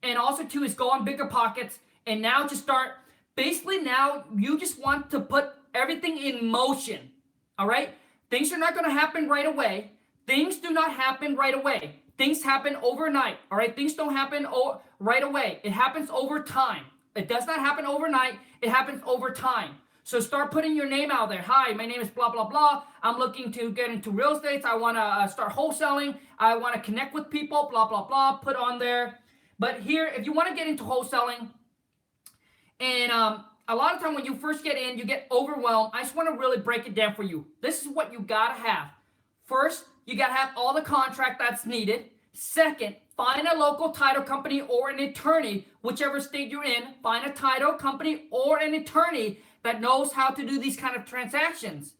And also too is go on Bigger Pockets. And now just start, basically now you just want to put everything in motion. All right? Things are not going to happen right away. Things do not happen right away. Things happen overnight. All right? Things don't happen right away. It happens over time. It does not happen overnight. It happens over time. So start putting your name out there. Hi, my name is blah, blah, blah. I'm looking to get into real estate. I want to start wholesaling. I want to connect with people, blah, blah, blah. Put on there. But here, if you want to get into wholesaling, and a lot of time when you first get in, you get overwhelmed. I just want to really break it down for you. This is what you got to have. First, you got to have all the contract that's needed. Second, find a local title company or an attorney, whichever state you're in. Find a title company or an attorney that knows how to do these kind of transactions.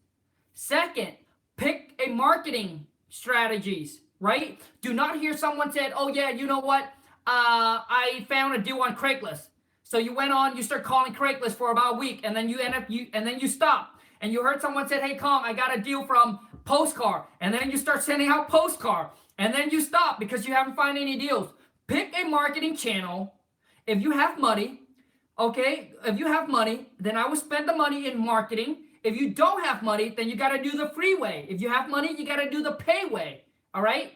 Second, pick a marketing strategies, right? Do not hear someone said, oh yeah, you know what? I found a deal on Craigslist. So you went on, you start calling Craigslist for about a week, and then you stop. And you heard someone said, hey, Khang, I got a deal from Postcard. And then you start sending out Postcard. And then you stop because you haven't found any deals. Pick a marketing channel. If you have money, okay, then I would spend the money in marketing. If you don't have money, then you got to do the free way. If you have money, you got to do the pay way. All right?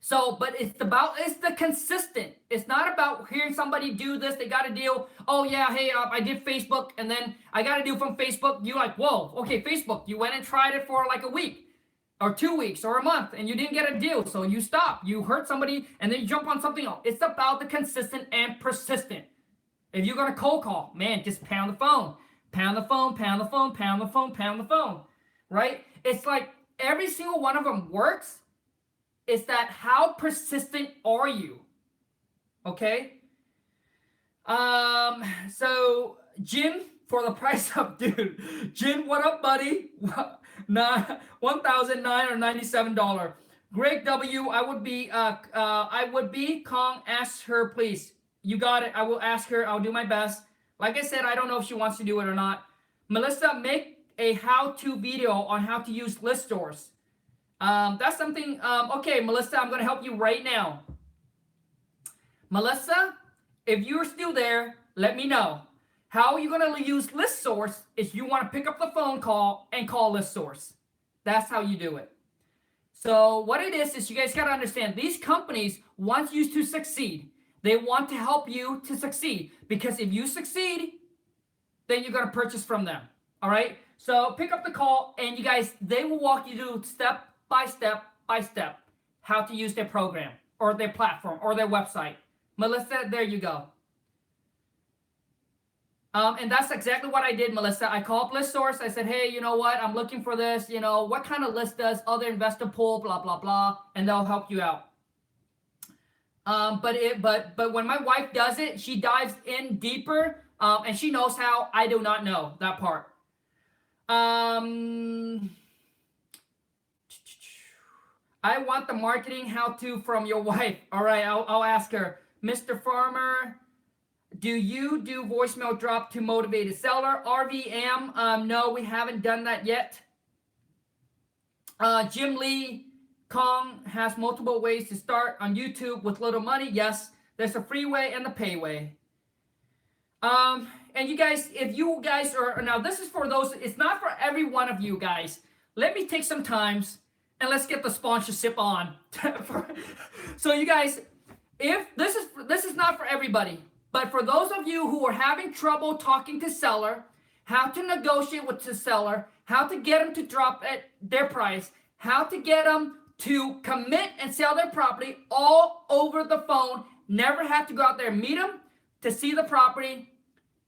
So, but it's the consistent. It's not about hearing somebody do this. They got a deal. Oh yeah, hey, I did Facebook, and then I got a deal from Facebook. You like, whoa, okay, Facebook. You went and tried it for like a week, or 2 weeks, or a month, and you didn't get a deal. So you stop. You hurt somebody, and then you jump on something else. It's about the consistent and persistent. If you're gonna cold call, man, just pound the phone, pound the phone, pound the phone, pound the phone, pound the phone, right? It's like every single one of them works. Is that how persistent are you? Okay. So Jim, for the price of, dude, Jim, what up, buddy? $1,997. Greg W, I would be Khang, ask her, please. You got it. I will ask her. I'll do my best. Like I said, I don't know if she wants to do it or not. Melissa, make a how-to video on how to use list stores. That's something, okay, Melissa, I'm going to help you right now. Melissa, if you're still there, let me know. How you're going to use list source is you want to pick up the phone call and call list source. That's how you do it. So what it is you guys got to understand, these companies want you to succeed. They want to help you to succeed, because if you succeed, then you're going to purchase from them. All right. So pick up the call, and you guys, they will walk you through step by step how to use their program or their platform or their website. Melissa, there you go. And that's exactly what I did, Melissa. I called List Source. I said, hey, you know what? I'm looking for this. You know, what kind of list does other investor pool, blah, blah, blah, and they'll help you out. But when my wife does it, she dives in deeper, and she knows how. I do not know that part. I want the marketing how-to from your wife. All right, I'll ask her. Mr. Farmer, do you do voicemail drop to motivate a seller? RVM, no, we haven't done that yet. Jim Lee, Khang has multiple ways to start on YouTube with little money. Yes, there's a free way and the pay way. And you guys, if you guys are, now this is for those, it's not for every one of you guys. Let me take some times and let's get the sponsorship on. So you guys, if this is not for everybody, but for those of you who are having trouble talking to seller, how to negotiate with the seller, how to get them to drop at their price, how to get them to commit and sell their property all over the phone. Never have to go out there and meet them to see the property.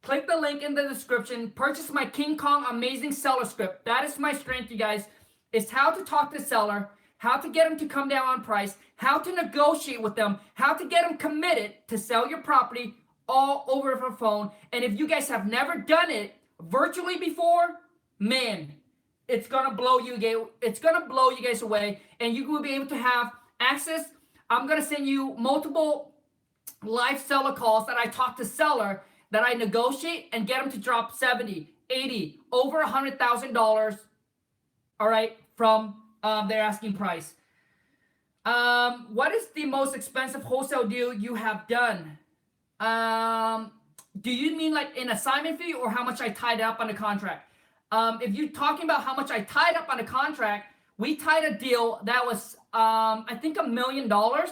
Click the link in the description. Purchase my King Kong Amazing Seller Script. That is my strength, you guys. It's how to talk to the seller, how to get them to come down on price, how to negotiate with them, how to get them committed to sell your property all over the phone. And if you guys have never done it virtually before, man, it's gonna blow you guys away, and you will be able to have access. I'm gonna send you multiple live seller calls that I talk to seller, that I negotiate and get them to drop 70, 80, over $100,000, all right, from their asking price. What is the most expensive wholesale deal you have done? Do you mean like an assignment fee, or how much I tied up on the contract? If you're talking about how much I tied up on the contract, we tied a deal that was, I think, $1 million on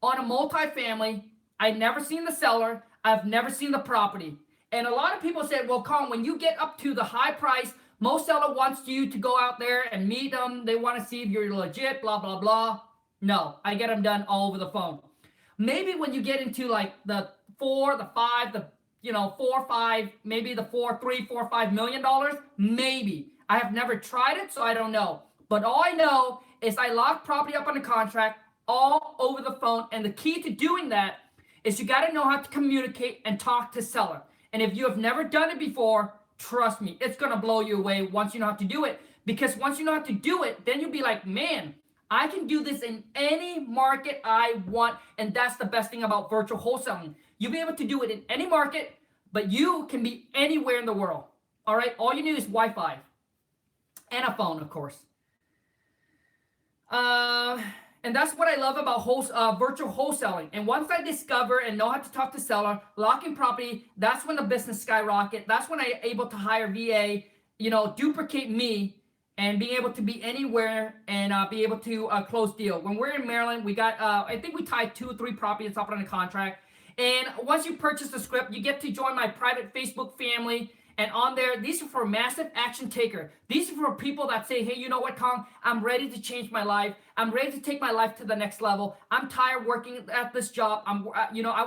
a multifamily. I'd never seen the seller. I've never seen the property. And a lot of people said, well, Khang, when you get up to the high price, most seller wants you to go out there and meet them. They want to see if you're legit, blah, blah, blah. No, I get them done all over the phone. Maybe when you get into like the 4, the 5, the 4, 5, maybe the 4, 3, 4, $5 million, maybe. I have never tried it, so I don't know. But all I know is I lock property up on the contract all over the phone. And the key to doing that is you got to know how to communicate and talk to seller. And if you have never done it before, trust me, it's going to blow you away once you know how to do it. Because once you know how to do it, then you'll be like, man, I can do this in any market I want. And that's the best thing about virtual wholesaling. You'll be able to do it in any market, but you can be anywhere in the world. All right. All you need is Wi-Fi and a phone, of course. And that's what I love about virtual wholesaling. And once I discover and know how to talk to seller, locking property, that's when the business skyrocket. That's when I'm able to hire VA, duplicate me, and being able to be anywhere and be able to close deal. When we're in Maryland, we got, I think we tied 2 or 3 properties up on a contract. And once you purchase the script, you get to join my private Facebook family. And on there, these are for massive action taker. These are for people that say, hey, you know what, Khang? I'm ready to change my life. I'm ready to take my life to the next level. I'm tired working at this job. I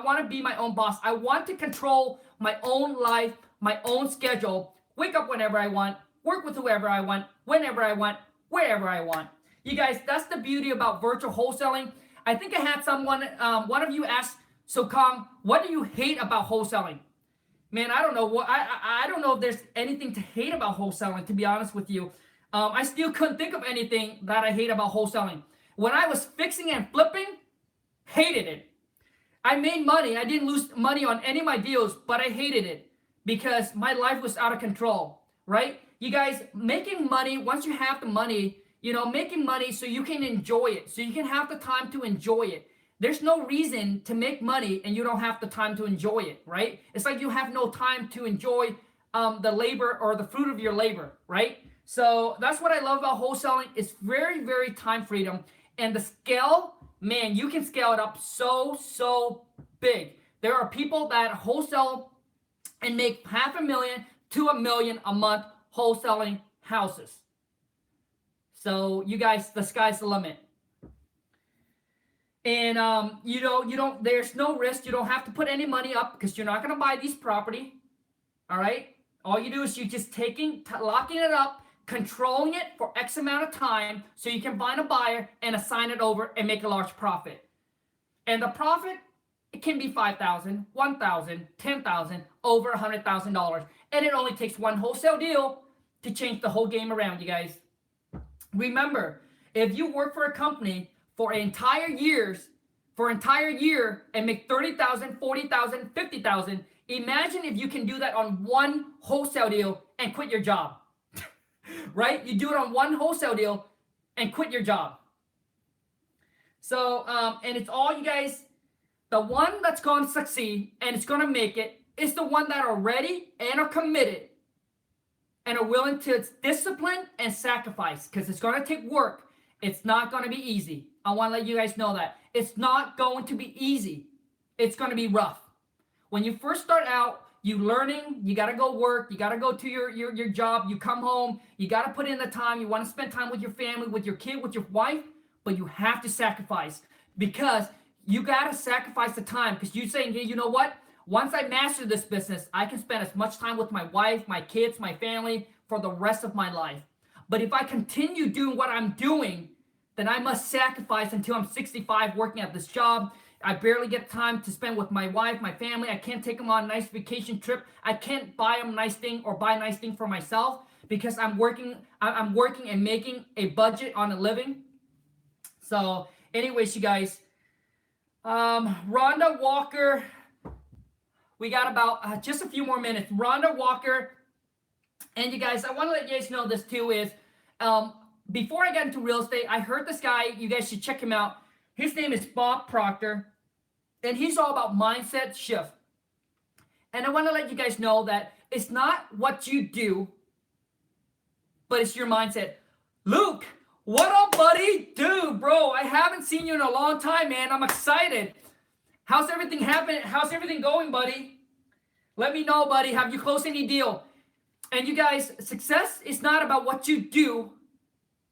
want to be my own boss. I want to control my own life, my own schedule. Wake up whenever I want. Work with whoever I want, whenever I want, wherever I want. You guys, that's the beauty about virtual wholesaling. I think I had someone, one of you asked, so Khang, what do you hate about wholesaling? Man, I don't know what I don't know if there's anything to hate about wholesaling, to be honest with you. I still couldn't think of anything that I hate about wholesaling. When I was fixing and flipping, hated it. I made money. I didn't lose money on any of my deals, but I hated it because my life was out of control, right? You guys, making money, once you have the money, making money so you can enjoy it, so you can have the time to enjoy it. There's no reason to make money and you don't have the time to enjoy it, right? It's like you have no time to enjoy the labor or the fruit of your labor, right? So that's what I love about wholesaling. It's very, very time freedom. And the scale, man, you can scale it up so big. There are people that wholesale and make $500,000 to $1 million a month wholesaling houses. So you guys, the sky's the limit. And there's no risk. You don't have to put any money up because you're not going to buy these property. All right. All you do is you just locking it up, controlling it for X amount of time so you can find a buyer and assign it over and make a large profit. And the profit, it can be $5,000, $1,000, $10,000, over $100,000. And it only takes one wholesale deal to change the whole game around, you guys. Remember, if you work for a company for an entire year and make $30,000, $40,000, $50,000, imagine if you can do that on one wholesale deal and quit your job, right? You do it on one wholesale deal and quit your job. So, and it's all, you guys, the one that's going to succeed and it's going to make it is the one that are ready and are committed and are willing to discipline and sacrifice, because it's going to take work. It's not going to be easy. I want to let you guys know that. It's not going to be easy. It's going to be rough. When you first start out, you learning, you got to go work, you got to go to your job, you come home, you got to put in the time, you want to spend time with your family, with your kid, with your wife, but you have to sacrifice, because you got to sacrifice the time, because you're saying, hey, you know what? Once I master this business, I can spend as much time with my wife, my kids, my family for the rest of my life. But if I continue doing what I'm doing, then I must sacrifice until I'm 65 working at this job. I barely get time to spend with my wife, my family. I can't take them on a nice vacation trip. I can't buy them a nice thing or buy a nice thing for myself because I'm working and making a budget on a living. So anyways, you guys, Rhonda Walker, we got about just a few more minutes. Rhonda Walker, and you guys, I want to let you guys know this too is, before I got into real estate, I heard this guy, you guys should check him out. His name is Bob Proctor, and he's all about mindset shift. And I want to let you guys know that it's not what you do, but it's your mindset. Luke, what up, buddy? Dude, bro, I haven't seen you in a long time, man. I'm excited. How's everything happening? How's everything going, buddy? Let me know, buddy. Have you closed any deal? And you guys, success is not about what you do,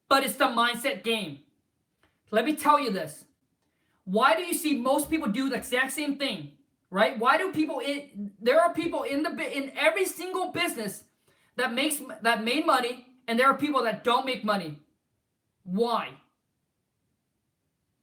but it's the mindset game. Let me tell you this. Why do you see most people do the exact same thing, right? Why do people, there are people in every single business that made money, and there are people that don't make money. Why?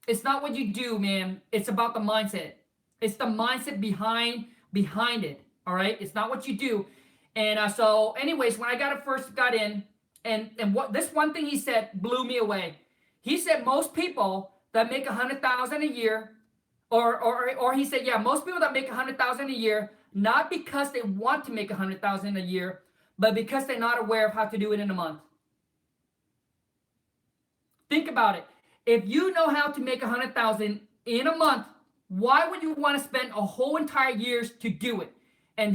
It's not what you do, man. It's about the mindset. It's the mindset behind it, all right? It's not what you do. And so anyways, when I first got in, and what this one thing he said blew me away. He said most people that make $100,000 a year, or he said, yeah, most people that make $100,000 a year, not because they want to make $100,000 a year, but because they're not aware of how to do it in a month. Think about it. If you know how to make $100,000 in a month, why would you want to spend a whole entire year to do it? And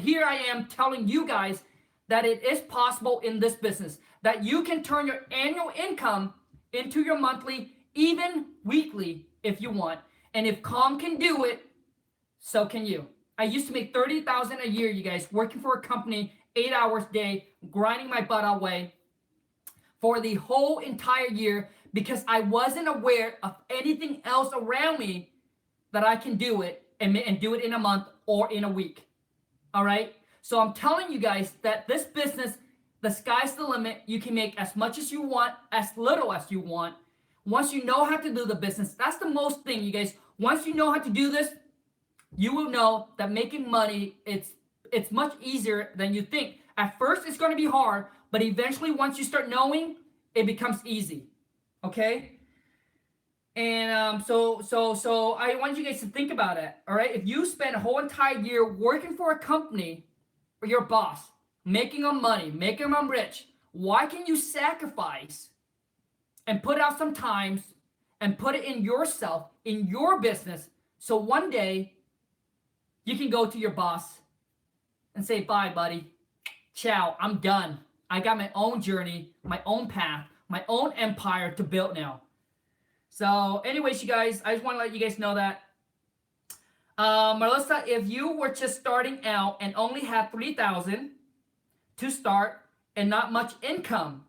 here I am telling you guys that it is possible in this business, that you can turn your annual income into your monthly, even weekly, if you want. And if Khang can do it, so can you. I used to make $30,000 a year, you guys, working for a company, 8 hours a day, grinding my butt away for the whole entire year, because I wasn't aware of anything else around me that I can do it and do it in a month or in a week. All right. So I'm telling you guys that this business, the sky's the limit. You can make as much as you want, as little as you want. Once you know how to do the business, that's the most thing, you guys. Once you know how to do this, you will know that making money, it's much easier than you think. At first, it's going to be hard, but eventually, once you start knowing, it becomes easy. Okay? And so I want you guys to think about it. All right? If you spend a whole entire year working for a company, or your boss, making them money, making them rich, why can you sacrifice and put out some time and put it in yourself, in your business, so one day you can go to your boss and say, bye, buddy. Ciao, I'm done. I got my own journey, my own path, my own empire to build now. So anyways, you guys, I just want to let you guys know that. Melissa, if you were just starting out and only had $3,000 to start and not much income,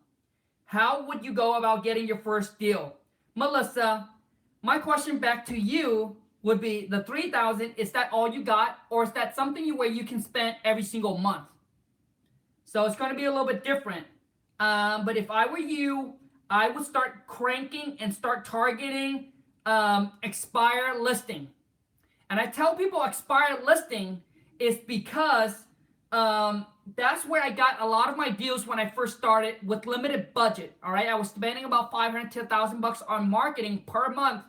how would you go about getting your first deal? Melissa, my question back to you would be, the $3,000, is that all you got, or is that something where you can spend every single month? So it's going to be a little bit different. But if I were you, I would start cranking and start targeting expire listing. And I tell people expire listing is because that's where I got a lot of my deals when I first started with limited budget. All right, I was spending about $500 to $1,000 on marketing per month,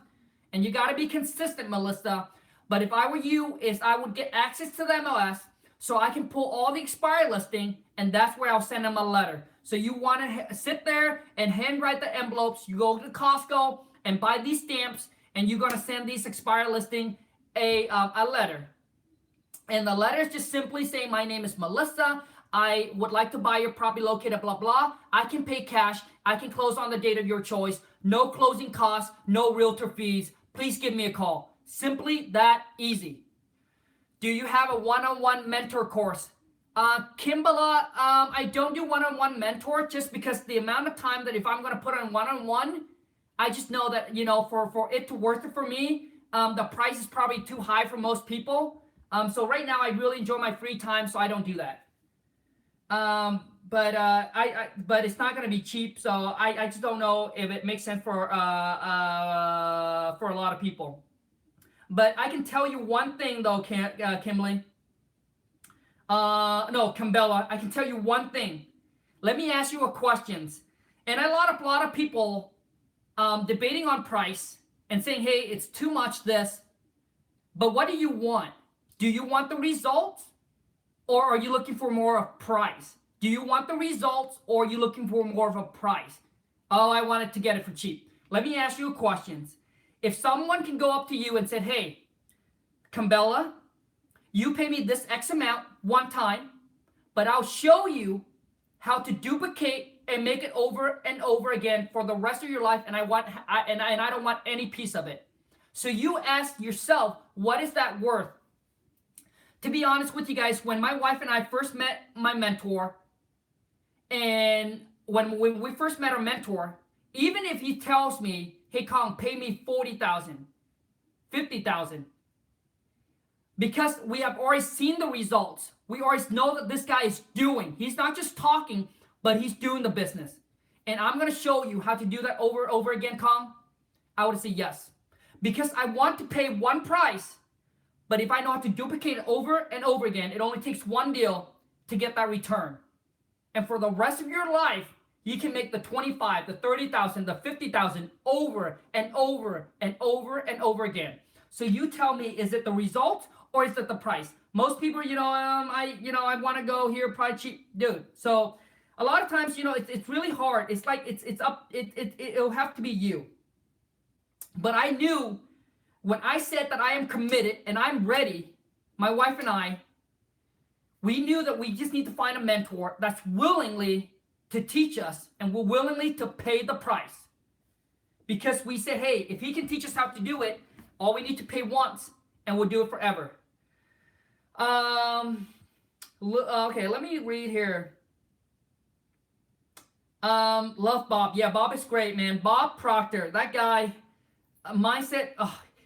and you got to be consistent, Melissa. But if I were you, I would get access to the MLS so I can pull all the expired listing, and that's where I'll send them a letter. So you want to sit there and handwrite the envelopes. You go to Costco and buy these stamps, and you're going to send these expired listing a letter. And the letter is just simply saying, my name is Melissa. I would like to buy your property located blah, blah. I can pay cash. I can close on the date of your choice. No closing costs, no realtor fees. Please give me a call. Simply that easy. Do you have a one-on-one mentor course? Kimbala, I don't do one-on-one mentor just because the amount of time that if I'm going to put on one-on-one, I just know that, you know, for it to worth it for me, the price is probably too high for most people. So right now I really enjoy my free time, so I don't do that. But it's not gonna be cheap, so I just don't know if it makes sense for a lot of people. But I can tell you one thing though, Kimberly. No, Cambella. I can tell you one thing. Let me ask you a questions. And a lot of people debating on price and saying, hey, it's too much this. But what do you want? Do you want the results, or are you looking for more of price? Do you want the results, or are you looking for more of a price? Oh, I wanted to get it for cheap. Let me ask you questions. If someone can go up to you and said, hey, Cambella, you pay me this X amount one time, but I'll show you how to duplicate and make it over and over again for the rest of your life, and I don't want any piece of it. So you ask yourself, what is that worth? To be honest with you guys, when my wife and I first met my mentor, and when we first met our mentor, even if he tells me, hey Khang, pay me 40,000, 50,000, because we have already seen the results. We already know that this guy is doing. He's not just talking, but he's doing the business. And I'm going to show you how to do that over and over again, Khang. I would say yes. Because I want to pay one price, but if I know how to duplicate it over and over again, it only takes one deal to get that return. And for the rest of your life, you can make the 25, the 30,000, the 50,000 over and over and over and over again. So you tell me, is it the result or is it the price? Most people, I want to go here, probably cheap, dude. So a lot of times, it's really hard. It's like it'll have to be you. But I knew when I said that I am committed and I'm ready, my wife and I, we knew that we just need to find a mentor that's willingly to teach us and will willingly to pay the price. Because we said, hey, if he can teach us how to do it, all we need to pay once and we'll do it forever. Okay, let me read here. Love Bob. Yeah, Bob is great, man. Bob Proctor, that guy, mindset,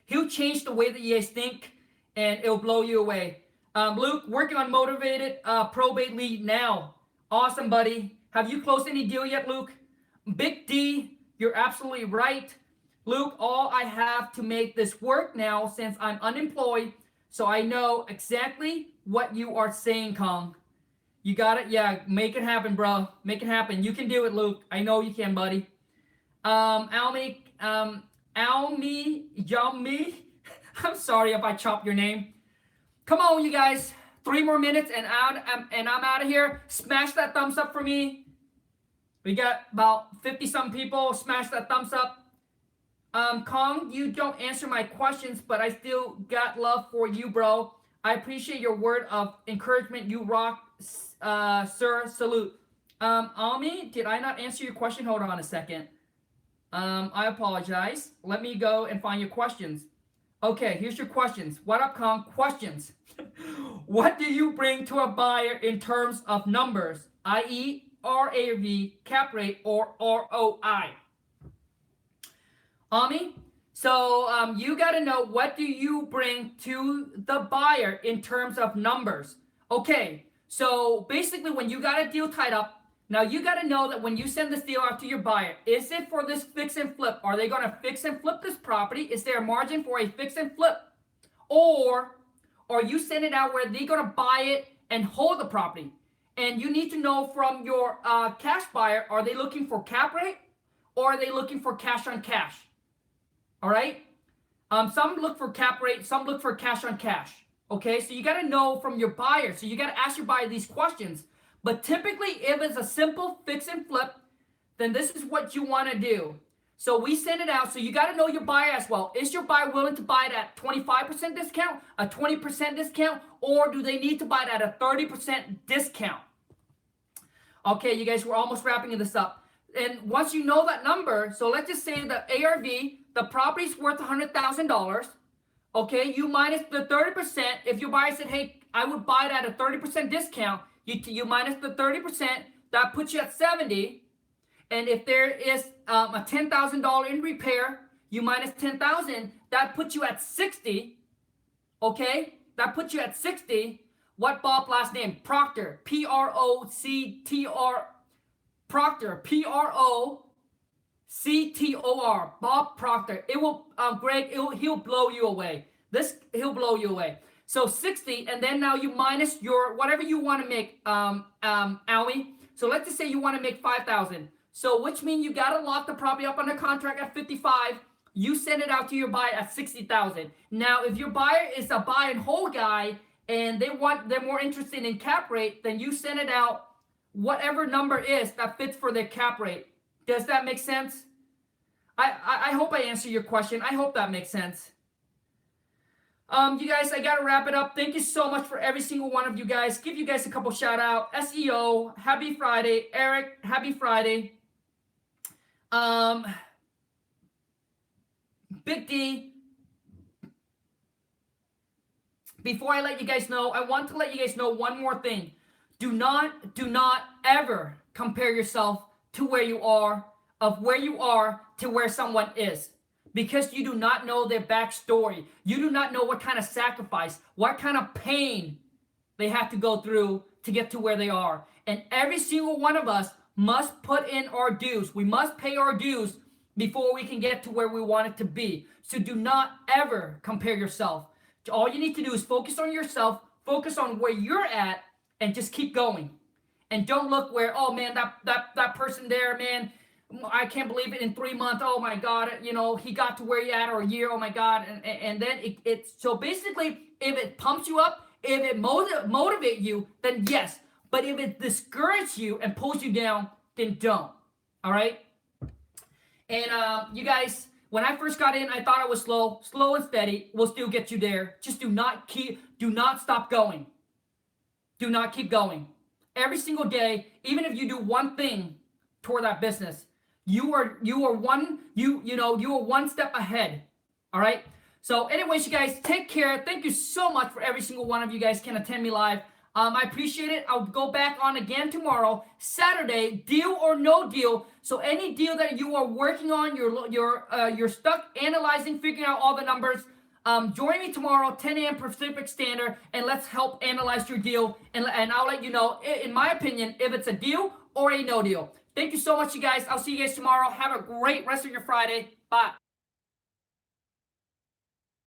he'll change the way that you guys think and it'll blow you away. Luke, working on motivated probate lead now. Awesome, buddy. Have you closed any deal yet, Luke? Big D, you're absolutely right. Luke, all I have to make this work now since I'm unemployed, so I know exactly what you are saying, Khang. You got it? Yeah, make it happen, bro. Make it happen. You can do it, Luke. I know you can, buddy. Yami, I'm sorry if I chopped your name. Come on, you guys. 3 more minutes and I'm out of here. Smash that thumbs up for me. We got about 50-some people. Smash that thumbs up. Khang, you don't answer my questions, but I still got love for you, bro. I appreciate your word of encouragement. You rock, sir. Salute. Ami, did I not answer your question? Hold on a second. I apologize. Let me go and find your questions. Okay, here's your questions. What up, Khang? Questions. What do you bring to a buyer in terms of numbers, i.e., RAV, cap rate, or ROI? Ami, so you got to know, what do you bring to the buyer in terms of numbers? Okay, so basically when you got a deal tied up, now you got to know that when you send this deal out to your buyer, is it for this fix and flip? Are they going to fix and flip this property? Is there a margin for a fix and flip? Or you send it out where they're going to buy it and hold the property? And you need to know from your cash buyer, are they looking for cap rate or are they looking for cash on cash? All right. Some look for cap rate, some look for cash on cash. Okay, so you got to know from your buyer. So you got to ask your buyer these questions. But typically, if it's a simple fix and flip, then this is what you want to do. So we send it out. So you got to know your buyer as well. Is your buyer willing to buy it at 25% discount, a 20% discount, or do they need to buy it at a 30% discount? Okay, you guys, we're almost wrapping this up. And once you know that number, so let's just say the ARV, the property's worth $100,000. Okay, you minus the 30%. If your buyer said, hey, I would buy it at a 30% discount, you minus the 30%, that puts you at 70. And if there is a $10,000 in repair, you minus 10,000, that puts you at 60. Okay, that puts you at 60. What Bob last name? Proctor, Proctr, Proctor, Proctor, Bob Proctor. It will, Greg, he'll blow you away. He'll blow you away. So 60, and then now you minus your whatever you want to make, Almy. So let's just say you want to make 5,000. So which means you got to lock the property up under contract at 55. You send it out to your buyer at 60,000. Now, if your buyer is a buy and hold guy and they're more interested in cap rate, then you send it out whatever number is that fits for their cap rate. Does that make sense? I hope I answered your question. I hope that makes sense. You guys, I gotta wrap it up. Thank you so much for every single one of you guys. Give you guys a couple shout out. SEO, happy Friday. Eric, happy Friday. Big D. Before I let you guys know, I want to let you guys know one more thing. Do not ever compare yourself to where you are, to where someone is. Because you do not know their backstory. You do not know what kind of sacrifice, what kind of pain they have to go through to get to where they are. And every single one of us must put in our dues. We must pay our dues before we can get to where we want it to be. So do not ever compare yourself. All you need to do is focus on yourself, focus on where you're at, and just keep going. And don't look where, oh man, that person there, man, I can't believe it, in 3 months, oh my God, he got to where you at, or a year, oh my God. And then it's so basically, if it pumps you up, if it motivate you, then yes. But if it discourages you and pulls you down, then don't. All right? And you guys, when I first got in, I thought I was slow and steady will still get you there. Just do not stop going. Do not keep going. Every single day, even if you do one thing toward that business, you are one step ahead. All right? So anyways, you guys, take care. Thank you so much for every single one of you guys can attend me live. I appreciate it. I'll go back on again tomorrow, Saturday, deal or no deal. So any deal that you are working on, you're stuck analyzing, figuring out all the numbers, join me tomorrow, 10 a.m. Pacific Standard, and let's help analyze your deal. And I'll let you know, in my opinion, if it's a deal or a no deal. Thank you so much, you guys. I'll see you guys tomorrow. Have a great rest of your Friday. Bye.